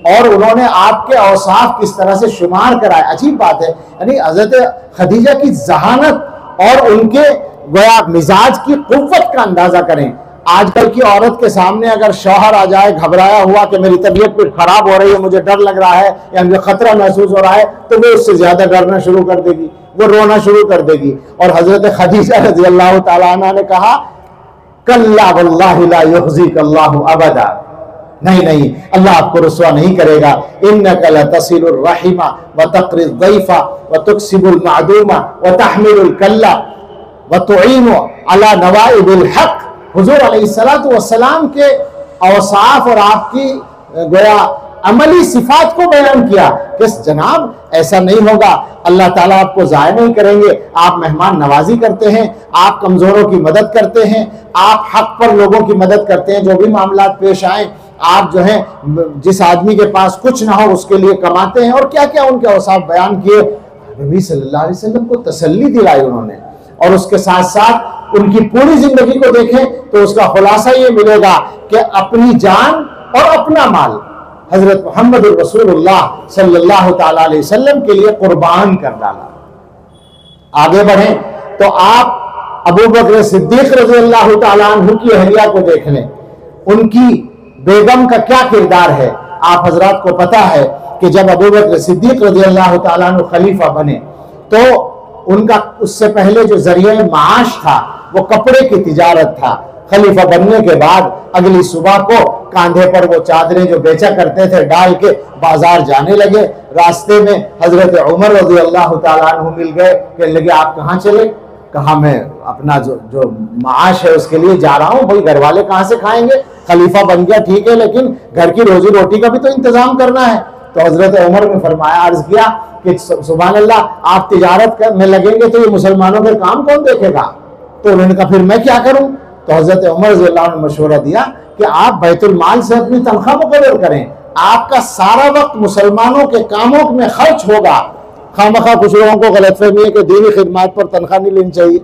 और उन्होंने आपके औसाफ किस तरह से शुमार कराए। अजीब बात है, यानी हजरत खदीजा की जहानत और उनके गोया मिजाज की कुव्वत का अंदाजा करें। आजकल की औरत के सामने अगर शौहर आ जाए घबराया हुआ कि मेरी तबीयत कुछ खराब हो रही है, मुझे डर लग रहा है या मुझे खतरा महसूस हो रहा है, तो वो उससे ज्यादा डरना शुरू कर देगी, वो रोना शुरू कर देगी। और हजरत खदीजा रज़ियल्लाहु ताला अन्हा ने कहा कल्ला वल्लाहि ला युख़ज़ीकल्लाहु अबदा, नहीं नहीं, अल्लाह आपको रुसवा नहीं करेगा। इन्नका लतसिलुर रहिमा व तक़रिज़ ज़ैफ़ा व तुक्सिबुल मअदूमा व तहमिलुल कल्ला व तुईनु अला नवाइबिल हक़। हुजूर अलैहिस्सलातु वस्सलाम के औसाफ और आपकी गोया अमली सिफात को बयान किया कि जनाब ऐसा नहीं होगा, अल्लाह ताला आपको ज़ाया नहीं करेंगे, आप मेहमान नवाजी करते हैं, आप कमज़ोरों की मदद करते हैं, आप हक पर लोगों की मदद करते हैं, जो भी मामला पेश आए आप जो है जिस आदमी के पास कुछ ना हो उसके लिए कमाते हैं। और क्या क्या उनके औसाफ बयान किए। नबी सल्लल्लाहु अलैहि वसल्लम को तसल्ली दिलाई उन्होंने, और उसके साथ साथ उनकी पूरी जिंदगी को देखें तो उसका खुलासा ये मिलेगा कि अपनी जान और अपना माल हजरत मोहम्मद रसूलुल्लाह सल्लल्लाहु ताला अलैहि वसल्लम के लिए कुर्बान कर डाला। आगे बढ़ें तो आप अबू बकर सिद्दीक रज़ियल्लाहु ताला अन्हु की अहलिया को देख लें, उनकी बेगम का क्या किरदार है। आप हजरात को पता है कि जब अबू बकर सिद्दीक रज़ियल्लाहु ताला अन्हु खलीफा बने तो उनका उससे पहले जो जरिए माश था वो कपड़े की तिजारत था। खलीफा बनने के बाद अगली सुबह को कांधे पर वो चादरें जो बेचा करते थे डाल के बाजार जाने लगे। रास्ते में हजरत उमर रज़ी अल्लाह ताला अन्हु मिल गए। कहने लगे आप कहाँ चले? कहा मैं अपना जो माश है उसके लिए जा रहा हूँ। भाई घर वाले कहाँ से खाएंगे? खलीफा बन गया ठीक है, लेकिन घर की रोजी रोटी का भी तो इंतजाम करना है। तो हजरत उमर ने फरमाया, अर्ज किया कि सुभान अल्लाह, आप तिजारत में लगेंगे तो ये मुसलमानों के काम कौन देखेगा? तो उन्होंने कहा फिर मैं क्या करूं? तो हजरत उमर रज़ियल्लाहु अन्हु ने मशवरा दिया कि आप बैतुल माल से अपनी तनख्वाह मुकर्रर करें, आपका सारा वक्त मुसलमानों के कामों में खर्च होगा। खामखा कुछ लोगों को गलतफहमी है कि दीनी खिदमत पर तनख्वाह नहीं लेनी चाहिए,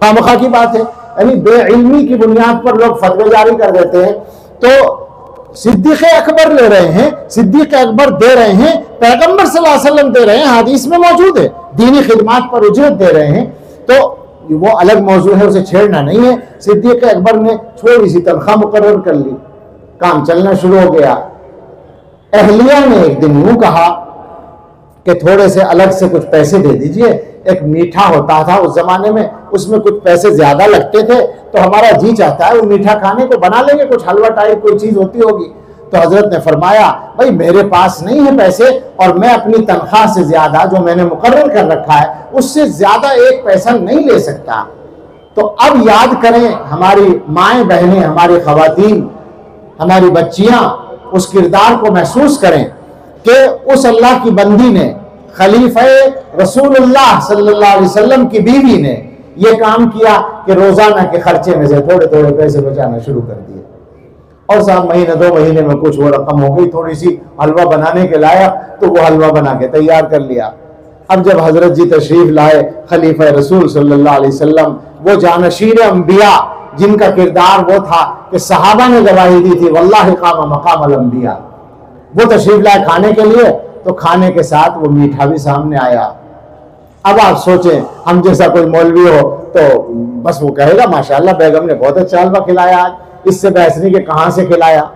खामखा की बात है। यानी बेइल्मी की बुनियाद पर लोग फतवे जारी कर देते हैं। तो सिद्दीक़ अकबर ले रहे हैं, सिद्दीक़ अकबर दे रहे हैं, पैगंबर सल्लल्लाहु अलैहि वसल्लम दे रहे हैं, हदीस में मौजूद है, दीनी खिदमत पर उजरत दे रहे हैं, तो वो अलग मौजू है, उसे छेड़ना नहीं है। सिद्दीक़ अकबर ने थोड़ी सी तनख्वाह मुकर्रर कर ली, काम चलना शुरू हो गया। अहलिया ने एक दिन यूं कहा कि थोड़े से अलग से कुछ पैसे दे दीजिए। एक मीठा होता था उस जमाने में, उसमें कुछ पैसे ज्यादा लगते थे, तो हमारा जी चाहता है वो मीठा खाने को, बना लेंगे कुछ हलवा टाइप कोई चीज होती होगी। तो हजरत ने फरमाया, भाई मेरे पास नहीं है पैसे और मैं अपनी तनख्वाह से ज्यादा जो मैंने मुकर्रर कर रखा है उससे ज्यादा एक पैसा नहीं ले सकता। तो अब याद करें, हमारी माएँ बहनें, हमारी खवातीन, हमारी बच्चियां उस किरदार को महसूस करें कि उस अल्लाह की बंदी ने, खलीफा रसूलुल्लाह सल्लल्लाहु अलैहि वसल्लम की बीवी ने यह काम किया कि रोजाना के खर्चे में से थोड़े थोड़े पैसे बचाना शुरू कर दिए। और साहब महीने 2 महीने में कुछ वो रकम हो गई थोड़ी सी हलवा बनाने के लायक, तो वो हलवा बना के तैयार कर लिया। अब जब हजरत जी तशरीफ लाए, खलीफा रसूल सल्लल्लाहु अलैहि वसल्लम, वो जानशीर अंबिया जिनका किरदार वो था कि सहाबा ने गवाही दी थी, वल्लाहि कामा मकाम अल अंबिया, वो तशरीफ लाए खाने के लिए। तो खाने के साथ वो मीठा भी सामने आया। अब आप सोचें, हम जैसा कोई मौलवी हो तो बस वो कहेगा माशाल्लाह बेगम ने बहुत अच्छा हलवा खिलाया, आज इससे बहस नहीं कि कहां से खिलाया।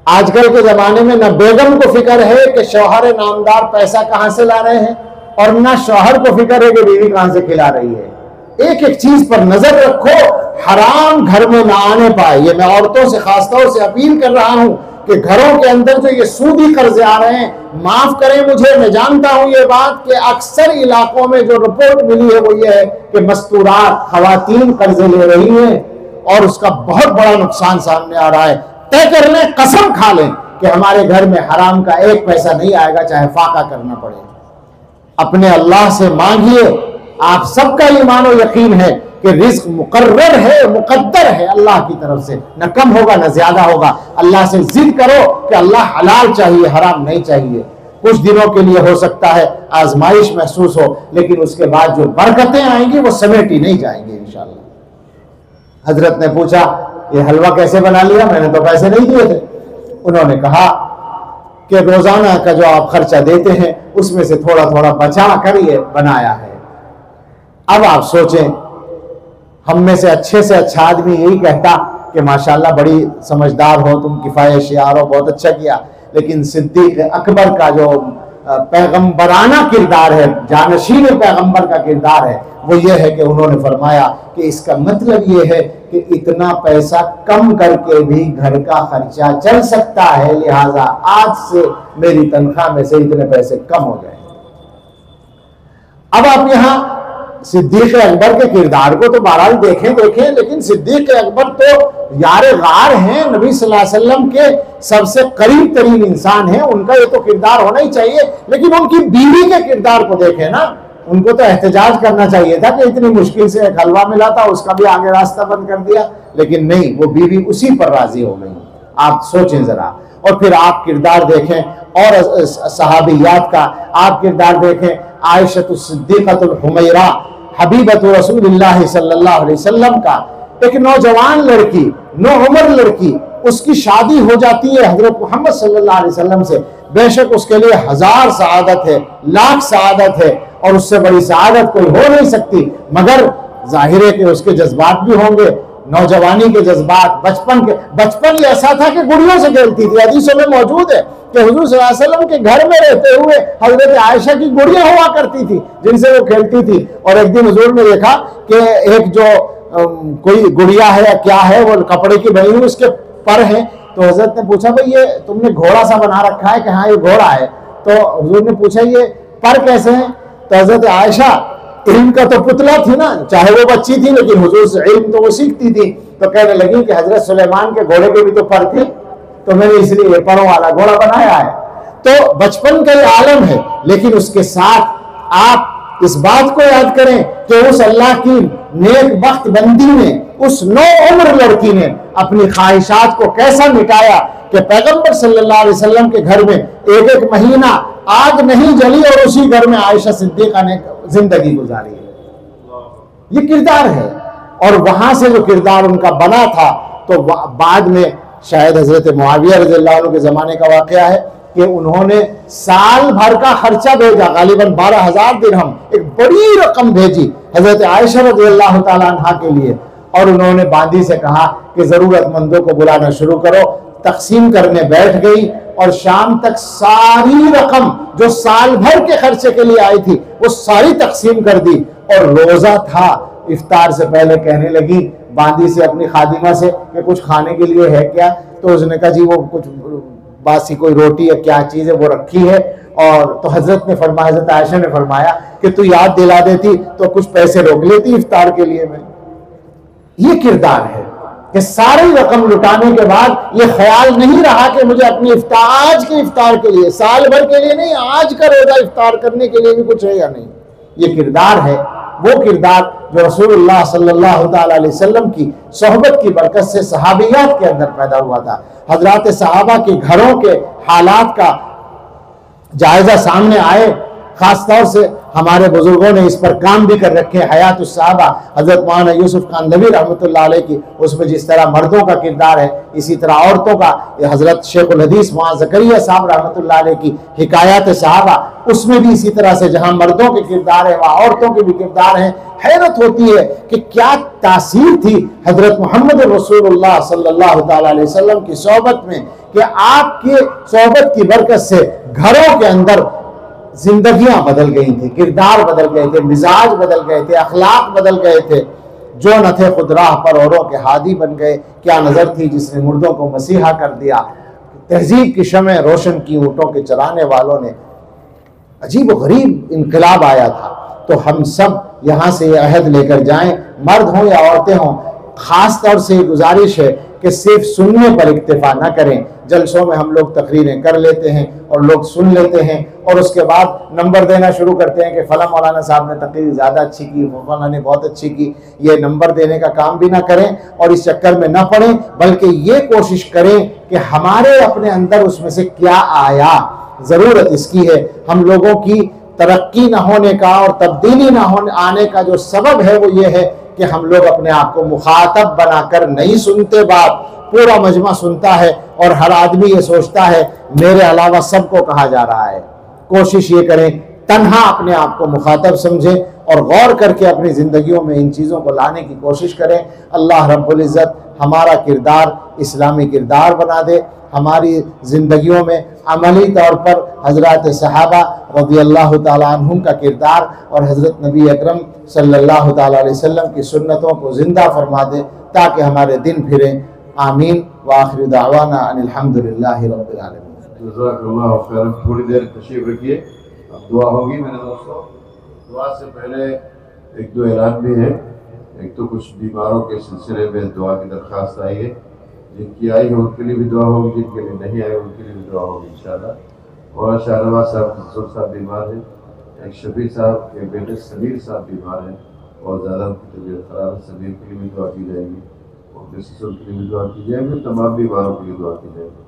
आजकल के जमाने में न बेगम को फिक्र है कि शौहर नामदार पैसा कहां से ला रहे हैं, और न शौहर को फिक्र है कि बीवी कहां से खिला रही है। एक एक चीज पर नजर रखो, हराम घर में ना आने पाए। ये मैं औरतों से खासतौर से अपील कर रहा हूं कि घरों के अंदर जो ये सूदी कर्जे आ रहे हैं, माफ करें मुझे, मैं जानता हूं ये बात कि अक्सर इलाकों में जो रिपोर्ट मिली है वो ये है कि मस्तूरात खवातीन कर्जे ले रही हैं और उसका बहुत बड़ा नुकसान सामने आ रहा है। तय कर लें, कसम खा लें कि हमारे घर में हराम का एक पैसा नहीं आएगा, चाहे फाका करना पड़े। अपने अल्लाह से मांगिए। आप सबका ईमान और यकीन है कि रिज्क मुकर्रर है, मुकद्दर है अल्लाह की तरफ से, न कम होगा न ज्यादा होगा। अल्लाह से जिद करो कि अल्लाह हलाल चाहिए, हराम नहीं चाहिए। कुछ दिनों के लिए हो सकता है आजमाइश महसूस हो, लेकिन उसके बाद जो बरकतें आएंगी वो समेटी नहीं जाएंगी इंशाअल्लाह। हजरत ने पूछा, ये हलवा कैसे बना लिया? मैंने तो पैसे नहीं दिए थे। उन्होंने कहा कि रोजाना का जो आप खर्चा देते हैं उसमें से थोड़ा थोड़ा बचा कर ये बनाया है। अब आप सोचें, हम में से अच्छा आदमी यही कहता कि माशाल्लाह बड़ी समझदार हो तुम, किफायत शियार हो, बहुत अच्छा किया। लेकिन सिद्दीक अकबर का जो पैगंबराना किरदार है, जानशीन पैगंबर का किरदार है, वो ये है कि उन्होंने फरमाया कि इसका मतलब ये है कि इतना पैसा कम करके भी घर का खर्चा चल सकता है, लिहाजा आज से मेरी तनख्वाह में से इतने पैसे कम हो गए। अब आप यहाँ सिद्दीक अकबर के किरदार को तो बहरहाल देखें, लेकिन सिद्दीक अकबर तो यार गार हैं, नबी सल्लल्लाहु अलैहि वसल्लम के सबसे करीब तरीन इंसान हैं, उनका ये तो किरदार होना ही चाहिए। लेकिन उनकी बीवी के किरदार को देखें ना, उनको तो एहतजाज करना चाहिए था कि इतनी मुश्किल से एक हलवा मिला था, उसका भी आगे रास्ता बंद कर दिया। लेकिन नहीं, वो बीवी उसी पर राजी हो गई। आप सोचें जरा। और फिर आप किरदार देखें और सहाबियात का आप किरदार देखें। आयशतु सिद्दीक़तुल हुमैरा हबीबतु रसूलुल्लाह सल्लल्लाहु अलैहि वसल्लम का एक नौजवान लड़की, नौउम्र लड़की, उसकी शादी हो जाती है हजरत मोहम्मद सल्लल्लाहु अलैहि वसल्लम से। बेशक उसके लिए 1000 सआदत है, लाख सआदत है, और उससे बड़ी सआदत कोई हो नहीं सकती। मगर जाहिर है कि उसके जज्बात भी होंगे, नौजवानी के जज्बात, बचपन ये ऐसा था कि गुड़ियों से खेलती थी। हदीसों में मौजूद है कि हुजूर सल्लल्लाहु अलैहि वसल्लम के घर में रहते हुए हजरत आयशा की गुड़ियां हुआ करती थी जिनसे वो खेलती थी। और एक दिन हुजूर ने देखा कि एक जो कोई गुड़िया है या क्या है वो कपड़े की बनी हुई, उसके पर हैं। तो हजरत ने पूछा भाई ये तुमने घोड़ा सा बना रखा है कि हाँ ये घोड़ा है। तो हुजूर ने पूछा ये पर कैसे हैं? तो हजरत आयशा इल्म का तो पुतला थी ना, चाहे वो बच्ची थी लेकिन हुजूर से इल्म तो वो सीखती थी। तो कहने लगी कि हजरत सुलेमान के घोड़े के भी तो पर थे, तो मैंने इसलिए परों वाला घोड़ा बनाया है। तो बचपन का ये आलम है, लेकिन उसके साथ आप इस बात को याद करें कि उस अल्लाह की नेक बख्त बंदी ने, उस नौ उम्र लड़की ने अपनी ख्वाहिशात को कैसा मिटाया कि पैगंबर सल्लल्लाहु अलैहि वसल्लम के घर में एक एक महीना आग नहीं जली और उसी घर में आयशा सिद्दीका ने जिंदगी गुजारी है। ये किरदार है। और वहां से जो किरदार उनका बना था, तो बाद में शायद हजरत मुआविया रज़ियल्लाहु अन्हु के जमाने का वाकया है कि उन्होंने साल भर का खर्चा भेजा, गालिबन 12,000 दिरहम, एक बड़ी रकम भेजी हजरत आयशा रज़ियल्लाहु ताला अन्हा के लिए। और उन्होंने बांदी से कहा कि जरूरतमंदों को बुलाना शुरू करो। तकसीम करने बैठ गई और शाम तक सारी रकम जो साल भर के खर्चे के लिए आई थी वो सारी तकसीम कर दी। और रोजा था, इफ्तार से पहले कहने लगी बांदी से, अपनी खादिमा से कि कुछ खाने के लिए है क्या? तो उसने कहा जी वो कुछ बासी कोई रोटी या क्या चीज है वो रखी है। और तो हजरत ने फरमाया, हजरत आयशा ने फरमाया कि तू याद दिला देती तो कुछ पैसे रोक लेती इफ्तार के लिए। मैं ये किरदार है कि सारी रकम लुटाने के बाद ये ख्याल नहीं रहा कि मुझे अपनी आज के इफ्तार के लिए, साल भर के लिए नहीं, आज का रोजा इफ्तार करने के लिए भी कुछ है या नहीं। ये किरदार है, वो किरदार जो रसूलुल्लाह सल्लल्लाहु अलैहि वसल्लम की सोहबत की बरकत से सहाबियात के अंदर पैदा हुआ था। हजरात सहाबा के घरों के हालात का जायजा सामने आए, खासतौर से हमारे बुजुर्गों ने इस पर काम भी कर रखे। हयातुस सहाबा हजरत मौलाना यूसुफ कांदलवी रहमतुल्लाह अलैह की, उसमें जिस तरह मर्दों का किरदार है इसी तरह औरतों का, हजरत शेखुल हदीस मौलाना ज़करिया साहब रहमतुल्लाह अलैह की हिकायत सहाबा, उसमें भी इसी तरह से जहां मर्दों के किरदार है वहां औरतों के भी किरदार हैं। हैरत होती है कि क्या तासीर थी हजरत मोहम्मद रसूलुल्लाह सल्लल्लाहु अलैहि वसल्लम की सोहबत में, कि आपके सोहबत की बरकत से घरों के अंदर जिंदगियां बदल गई थी, किरदार बदल गए थे, मिजाज बदल गए थे, अखलाक बदल गए थे। जो न थे खुद राह पर औरों के हादी बन गए। क्या नजर थी जिसने मुर्दों को मसीहा कर दिया। तहजीब की शमए रोशन की ऊँटों के चराने वालों ने। अजीब व गरीब इनकलाब आया था। तो हम सब यहाँ से ये अहद लेकर जाएं, मर्द हों या औरतें हों, खास तौर से गुजारिश है कि सिर्फ सुनने पर इक्तिफा ना करें। जलसों में हम लोग तकरीरें कर लेते हैं और लोग सुन लेते हैं और उसके बाद नंबर देना शुरू करते हैं कि फला मौलाना साहब ने तकरीर ज़्यादा अच्छी की, फलाना ने बहुत अच्छी की। ये नंबर देने का काम भी ना करें और इस चक्कर में ना पड़ें, बल्कि ये कोशिश करें कि हमारे अपने अंदर उसमें से क्या आया। ज़रूरत इसकी है। हम लोगों की तरक्की ना होने का और तब्दीली ना होने आने का जो सबब है वो ये है कि हम लोग अपने आप को मुखातब बनाकर नहीं सुनते बात। पूरा मजमा सुनता है और हर आदमी ये सोचता है मेरे अलावा सबको कहा जा रहा है। कोशिश ये करें तन्हा अपने आप को मुखातब समझें और गौर करके अपनी ज़िंदगियों में इन चीज़ों को लाने की कोशिश करें। अल्लाह रब्बुल इज़्ज़त हमारा किरदार इस्लामी किरदार बना दे। हमारी ज़िंदगियों में अमली तौर पर हज़रत सहाबा रज़ियल्लाहु ताला अन्हुम का किरदार और हज़रत नबी अकरम सल्लल्लाहु ताला अलैहि वसल्लम की सुन्नतों को ज़िंदा फरमा दे ताकि हमारे दिन फिरें। आमीन व आखिर दावाना अनिल हम्दुलिल्लाहि रब्बिल आलमीन। जज़ाकल्लाहु खैरन। थोड़ी देर तशरीफ रखिए, अब दुआ होगी मेरे दोस्तों। दुआ से पहले एक दो ऐलान भी है। एक तो कुछ बीमारों के सिलसिले में दुआ की दरख्वास्त आई है। जिनकी आई है उनके लिए भी दुआ होगी, जिनके लिए नहीं आई उनके लिए भी दुआ होगी इंशाअल्लाह। और शाहनवाज साहब बीमार हैं, एक शफी साहब के बेटे समीर साहब बीमार हैं और ज़्यादा उनकी तबीयत ख़राब है। समीर के लिए भी दुआ की जाएगी, उनके ससुर के लिए भी दुआ की जाएगी, तमाम बीमारों के लिए दुआ की जाएगी।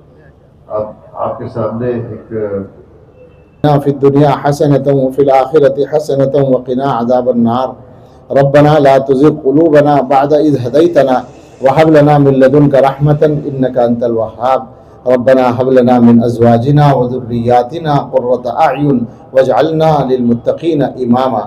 अब आपके सामने एक फिद दुनिया हसनतम व फिल आखिरति हसनतम व क़िना अज़ाबन नार रब्बना ला तुज़िग़ क़ुलूबना बअद इज़ हदैतना व हब लना मिन लदुनका रहमतन इन्नका अंतल वह्हाब रब्बना हब लना मिन अज़वाजिना व ज़ुर्रिय्यातिना क़ुर्रता अअयुन वजअलना लिलमुत्तक़ीना इमामा।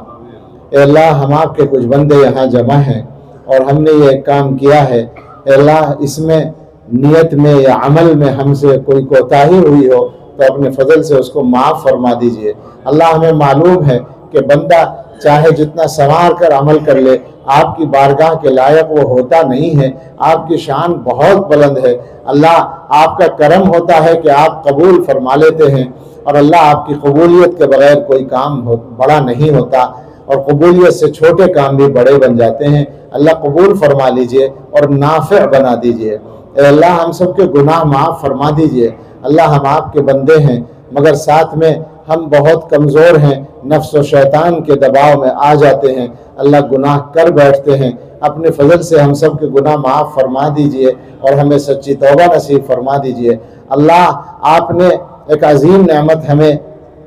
ए अल्लाह, हम आपके कुछ बंदे यहाँ जमा हैं और हमने ये काम किया है, अल्लाह इसमें नियत में या अमल में हमसे कोई कोताही हुई हो तो अपने फजल से उसको माफ़ फरमा दीजिए। अल्लाह हमें मालूम है कि बंदा चाहे जितना संवार कर अमल कर ले, आपकी बारगाह के लायक वो होता नहीं है। आपकी शान बहुत बुलंद है। अल्लाह आपका करम होता है कि आप कबूल फरमा लेते हैं, और अल्लाह आपकी कबूलियत के बगैर कोई काम बड़ा नहीं होता, और कबूलियत से छोटे काम भी बड़े बन जाते हैं। अल्लाह कबूल फरमा लीजिए और नाफ़िअ बना दीजिए। अल्लाह हम सब के गुनाह माफ़ फरमा दीजिए। अल्लाह हम आपके बंदे हैं, मगर साथ में हम बहुत कमज़ोर हैं, नफ्स और शैतान के दबाव में आ जाते हैं, अल्लाह गुनाह कर बैठते हैं। अपने फजल से हम सब के गुनाह माफ़ फरमा दीजिए और हमें सच्ची तौबा नसीब फरमा दीजिए। अल्लाह आपने एक अजीम नेमत हमें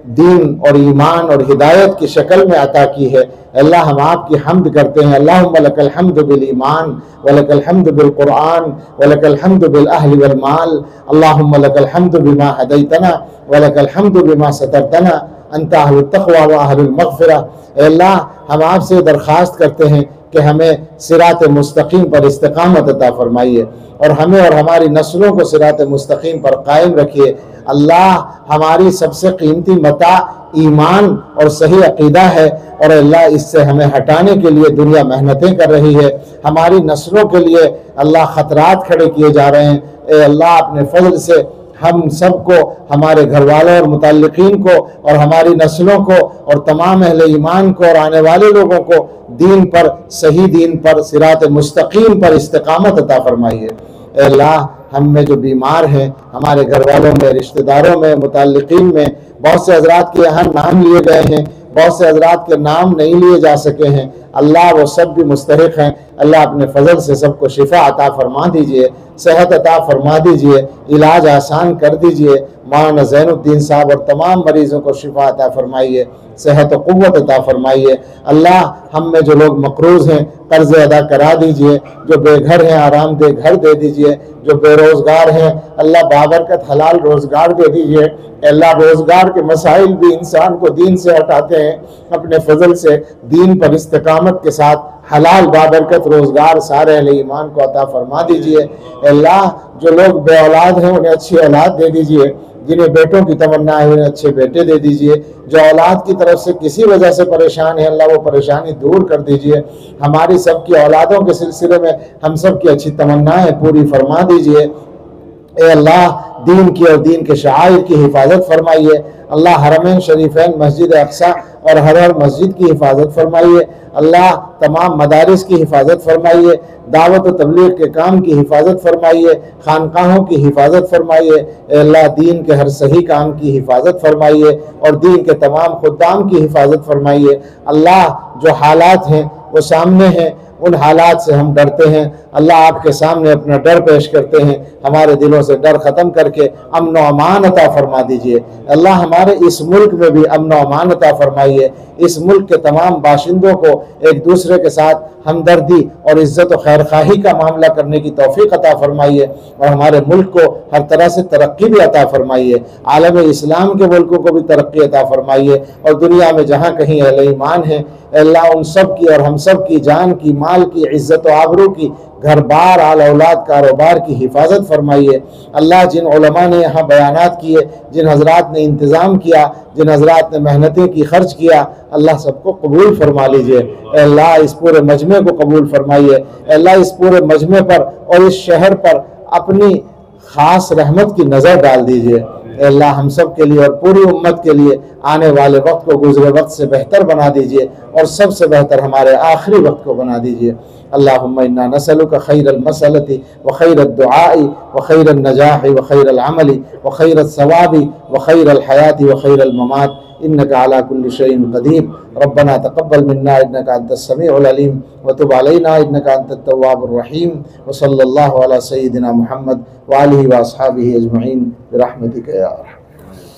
दीन और ईमान और हिदायत की शक्ल में अता की है। अल्लाह हम आपकी हम्द करते हैं। अल्लाहुम्मा लकल हम्द बिल ईमान व लकल हम्द बिल कुरान व लकल हम्द बिल अहल वल माल। अल्लाहुम्मा लकल हम्द बिमा हदैतना व लकल हम्द बिमा सतरतना अंता अहलुत तक़वा व अहलुल मग़फ़िरा। अल्लाह हम आपसे दरख्वास्त करते हैं कि हमें सिरात मुस्तकीम पर इस्तिक़ामत अता फरमाइए और हमें और हमारी नस्लों को सिरात मुस्तकीम पर कायम रखिए। अल्लाह हमारी सबसे कीमती मता ईमान और सही अकीदा है, और अल्लाह इससे हमें हटाने के लिए दुनिया मेहनतें कर रही है। हमारी नस्लों के लिए अल्लाह ख़तरात खड़े किए जा रहे हैं। ए अल्लाह अपने फजल से हम सबको, हमारे घर वालों और मुतल्लिकीन को और हमारी नस्लों को और तमाम अहले ईमान को और आने वाले लोगों को दीन पर, सही दीन पर, सिरात मुस्तकीम पर इस्तिक़ामत अता फरमाइए। अल्लाह हम में जो बीमार हैं, हमारे घर वालों में, रिश्तेदारों में, मुतल्लिकीन में, बहुत से हजरात के यहाँ नाम लिए गए हैं, बहुत से हजरात के नाम नहीं लिए जा सके हैं, अल्लाह वो सब भी मुस्तहिक हैं। अल्लाह अपने फजल से सबको शिफा अता फरमा दीजिए, सेहत अता फरमा दीजिए, इलाज आसान कर दीजिए। मौलाना ज़ैनुद्दीन साहब और तमाम मरीज़ों को शिफा अता फरमाइए, सेहत व क़ुव्वत अता फरमाइए। अल्लाह हम में जो लोग मक़रूज़ हैं कर्ज़ अदा करा दीजिए, जो बेघर हैं आरामदेह घर दे दीजिए, जो बेरोज़गार हैं अल्लाह बाबरकत हलाल रोज़गार दे दीजिए। अल्लाह रोज़गार के मसाइल भी इंसान को दीन से हटाते हैं। अपने फजल से दीन पर इस्तिक़ामत के साथ हलाल बाबरकत रोज़गार सारे अहले ईमान को अता फरमा दीजिए। अल्लाह जो लोग बे औलाद हैं उन्हें अच्छी औलाद दे दीजिए, जिन्हें बेटों की तमन्ना है उन्हें अच्छे बेटे दे दीजिए। जो औलाद की तरफ से किसी वजह से परेशान है अल्लाह वो परेशानी दूर कर दीजिए। हमारी सबकी औलादों के सिलसिले में हम सब की अच्छी तमन्नाएं पूरी फरमा दीजिए। ए अल्लाह दीन की और दीन के शाइर की हिफाजत फरमाइए। अल्लाह हरमैन शरीफैन, मस्जिद अक्सा और हर मस्जिद की हिफाजत फरमाइए। अल्लाह तमाम मदारिस की हिफाजत फरमाइए, दावत व तबलीग के काम की हिफाजत फरमाइए, खानकाहों की हिफाजत फरमाइए। अल्लाह दीन के हर सही काम की हिफाजत फरमाइए और दीन के तमाम खुद्दाम की हिफाजत फरमाइए। अल्लाह जो हालात हैं वो सामने हैं, उन हालात से हम डरते हैं। अल्लाह आपके सामने अपना डर पेश करते हैं, हमारे दिलों से डर ख़त्म करके अमन व अमान अता फरमा दीजिए। अल्लाह हमारे इस मुल्क में भी अमन व अमान अता फरमाइए। इस मुल्क के तमाम बाशिंदों को एक दूसरे के साथ हमदर्दी और इज़्ज़त व खैर खाही का मामला करने की तौफीक अता फरमाइए और हमारे मुल्क को हर तरह से तरक्की भी अता फरमाइए। आलम इस्लाम के मुल्कों को भी तरक्की अता फरमाइए और दुनिया में जहाँ कहीं अहले ईमान हैं अल्लाह उन सब की और हम सब की जान की, माल की, इज़्ज़त व आबरू की, घर बार, आल औलाद, कारोबार की हिफाजत फरमाइए। अल्लाह जिन उलमा ने यहाँ बयानात किए, जिन हजरात ने इंतज़ाम किया, जिन हजरात ने मेहनतें की, खर्च किया, अल्लाह सबको कबूल फरमा लीजिए। अल्लाह इस पूरे मजमे को कबूल फरमाइए। अल्लाह इस पूरे मजमे पर और इस शहर पर अपनी ख़ास रहमत की नज़र डाल दीजिए। अल्लाह हम सब के लिए और पूरी उम्मत के लिए आने वाले वक्त को गुज़रे वक्त से बेहतर बना दीजिए और सबसे बेहतर हमारे आखिरी वक्त को बना दीजिए। अल्लाहुम्मा इन्ना नसअलुका खैरल मसअलति व खैरद दुआई व खैरन नजाहि व खैरल अमली व खैरत सवाबी व खैरल हयाती व खैरल ममात इन्नका अला कुल्लि शैइन क़दीर। रब्बना तक़ब्बल मिन्ना इन्नका अंतस समीउल अलीम व तुब अलैना इन्नका अंतत तव्वाबुर रहीम व सल्लल्लाहु अला सय्यिदिना मुहम्मद व आलिहि व अस्हाबिहि अजमईन बिरहमतिका या अरहम।